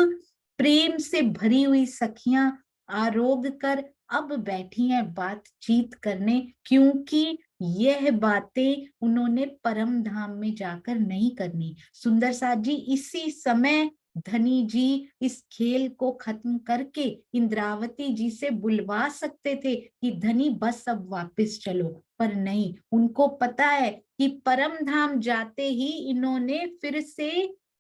प्रेम से भरी हुई सखियां आरोग कर अब बैठी हैं बातचीत करने, क्योंकि यह बातें उन्होंने परम धाम में जाकर नहीं करनी। सुंदर साथ जी, इसी समय धनी जी इस खेल को खत्म करके इंद्रावती जी से बुलवा सकते थे कि धनी बस अब वापस चलो, पर नहीं, उनको पता है कि परम धाम जाते ही इन्होंने फिर से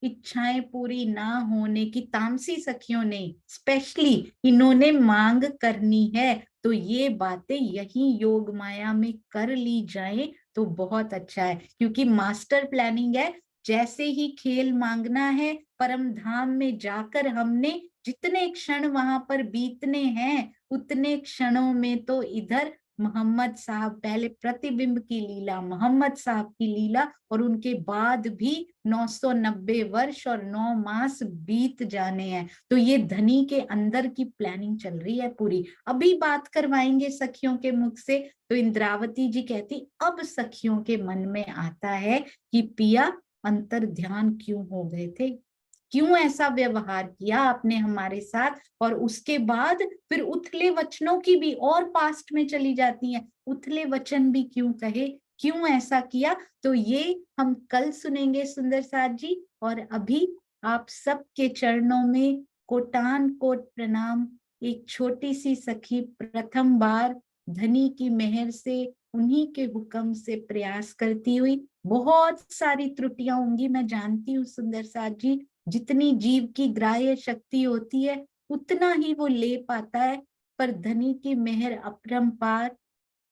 इच्छाएं पूरी ना होने की, तामसी सखियों ने स्पेशली इन्होंने मांग करनी है। तो ये बातें यही योग माया में कर ली जाए तो बहुत अच्छा है, क्योंकि मास्टर प्लानिंग है। जैसे ही खेल मांगना है, परम धाम में जाकर हमने जितने क्षण वहां पर बीतने हैं, उतने क्षणों में तो इधर मोहम्मद साहब, पहले प्रतिबिंब की लीला, मोहम्मद साहब की लीला, और उनके बाद भी 990 वर्ष और 9 मास बीत जाने हैं। तो ये धनी के अंदर की प्लानिंग चल रही है पूरी। अभी बात करवाएंगे सखियों के मुख से। तो इंद्रावती जी कहती, अब सखियों के मन में आता है कि पिया अंतर ध्यान क्यों हो गए थे, क्यों ऐसा व्यवहार किया आपने हमारे साथ। और उसके बाद फिर उथले वचनों की भी और पास्ट में चली जाती हैं, उथले वचन भी क्यों कहे, क्यों ऐसा किया। तो ये हम कल सुनेंगे सुंदर साथ जी। और अभी आप सबके चरणों में कोटान कोट प्रणाम। एक छोटी सी सखी प्रथम बार धनी की मेहर से, उन्हीं के हुक्म से प्रयास करती हुई, बहुत सारी त्रुटियां होंगी मैं जानती हूँ सुंदर साथ जी, जितनी जीव की ग्राह्य शक्ति होती है उतना ही वो ले पाता है, पर धनी की मेहर अपरंपार।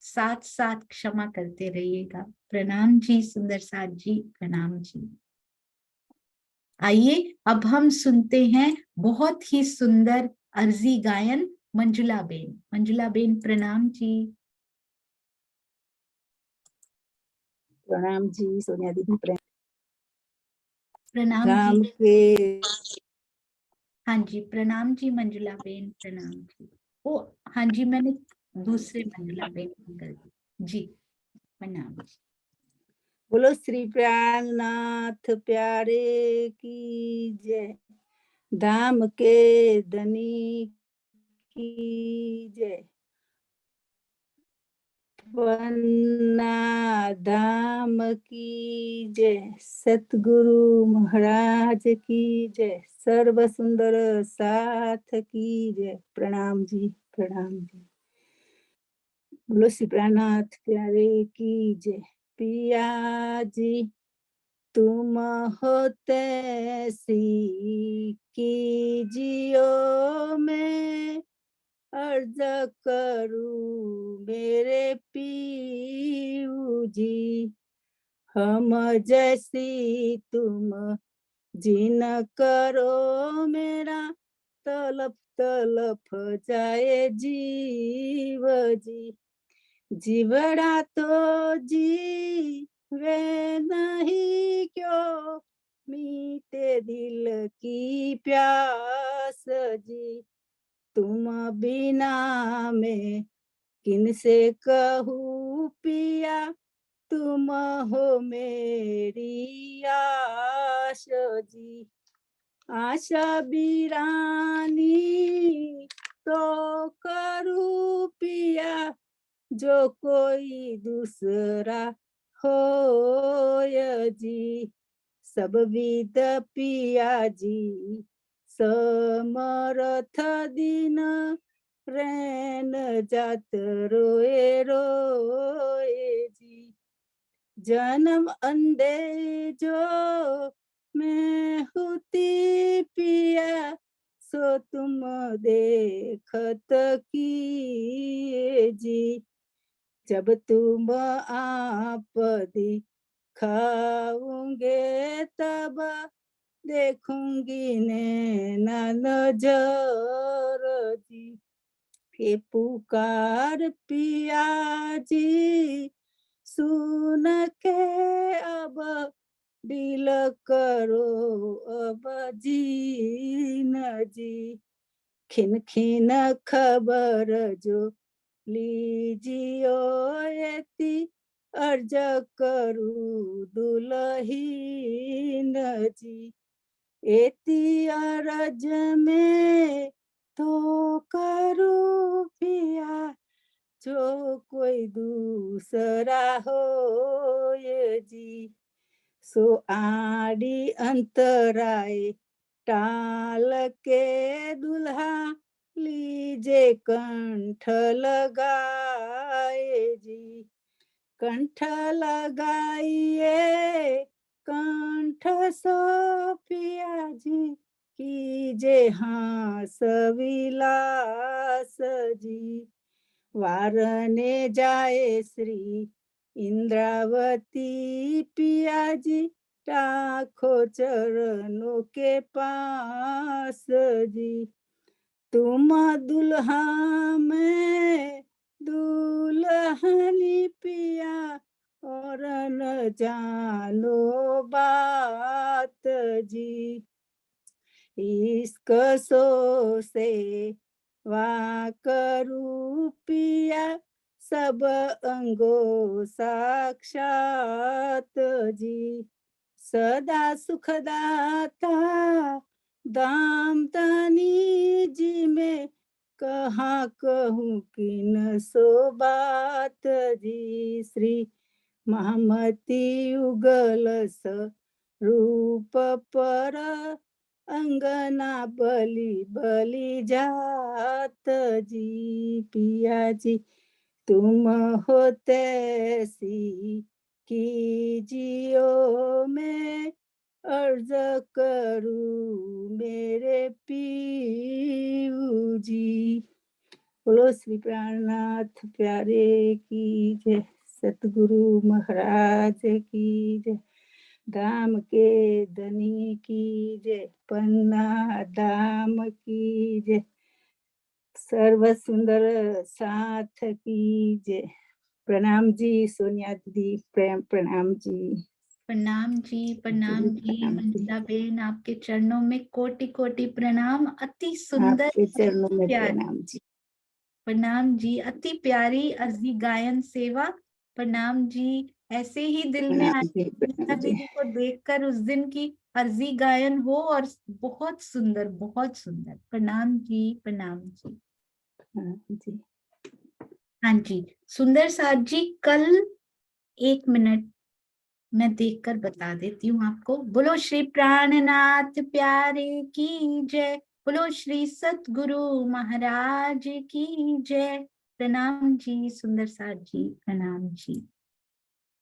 साथ साथ क्षमा करते रहिएगा। प्रणाम जी सुंदर साथ जी, प्रणाम जी। आइए अब हम सुनते हैं बहुत ही सुंदर अर्जी गायन मंजुला बेन। मंजुला बेन प्रणाम जी। प्रणाम जी सोनिया दीदी। प्रणाम राम जी। के हाँ जी प्रणाम जी मंजुला बेन, प्रणाम जी। ओ हाँ जी, मैंने दूसरे मंजुला बेन को कर दी जी। प्रणाम जी। बोलो श्री प्राणनाथ प्यारे की जय, धाम के धनी की जय, पन्ना धाम की जय, सतगुरु महाराज की जय, सर्व सुंदर साथ की जय। प्रणाम जी, प्रणाम जी। बोलो श्री प्राणनाथ प्यारे की जय। पिया जी तुम होते सी कीजियो, मैं अर्ज करूं मेरे पीऊ जी, हम जैसी तुम जिन करो, मेरा तलप तलप जाए जीव जी। जीवड़ा तो जी वे नहीं क्यों, मीठे दिल की प्यास जी, तुम बिना मैं किनसे कहूँ पिया, तुम हो मेरी आश जी। आशा बीरानी तो करूँ पिया, जो कोई दूसरा हो जी, सब विद पिया जी, समर्थ दिन रैन जात रोए रोए जी। जन्म अंधे जो मैं होती पिया, सो तुम देखत की जी, जब तुम आप दिखाओगे तब देखूंगी नैना नजर जी। हे पुकार पिया जी सुन के अब दिल करो अब जीन जी, खिन खिन खबर जो लीजियो यति, अर्ज करूं दुलहीन जी। एति अरज में तो करूं पिया, जो कोई दूसरा हो जी, सो आड़ी अंतराय टाल के दुल्हा लीजे कंठ लगाए जी। कंठ लगाइए कंठ सो पिया जी, कीजे हाँ सविलास जी। वारने जाए श्री इंद्रावती पिया जी, राखो चरणों के पास जी। तुम दुल्हा में दुल्हनी पिया, और न जानो बात जी। इश्क सो से वा करू पिया, सब अंगो साक्षात जी। सदा सुखदाता दाम तनी जी में, कहाँ कहूँ किन सो बात जी। श्री महामती युगल रूप पर, अंगना बलि बलि जात जी। पिया जी तुम होते सी कीजियो, मैं अर्ज करूं मेरे पीऊ जी। बोलो श्री प्राणनाथ प्यारे की जय, सतगुरु महाराज की जय, धाम के धनी की जय, पन्ना धाम की जय, सर्व सुंदर साथ की जय। प्रणाम जी सोनिया दीदी, प्रणाम जी। प्रणाम जी, प्रणाम जी मंजुला बहन, आपके चरणों में कोटि कोटि प्रणाम। अति सुंदर, आपके चरणों में प्यारी, प्रणाम जी। प्रणाम जी। अति प्यारी अर्जी गायन सेवा, प्रणाम जी। ऐसे ही दिल में प्रणाम आए जी, गीता प्रणाम जी। दीदी को देखकर उस दिन की अर्जी गायन हो, और बहुत सुंदर, बहुत सुंदर। प्रणाम जी, प्रणाम जी। हाँ जी। हाँ जी, सुंदर साथ जी, कल 1 मिनट मैं देखकर बता देती हूँ आपको। बोलो श्री प्राणनाथ प्यारे की जय, बोलो श्री सतगुरु महाराज की जय। प्रणाम जी सुंदर साथ जी, प्रणाम जी।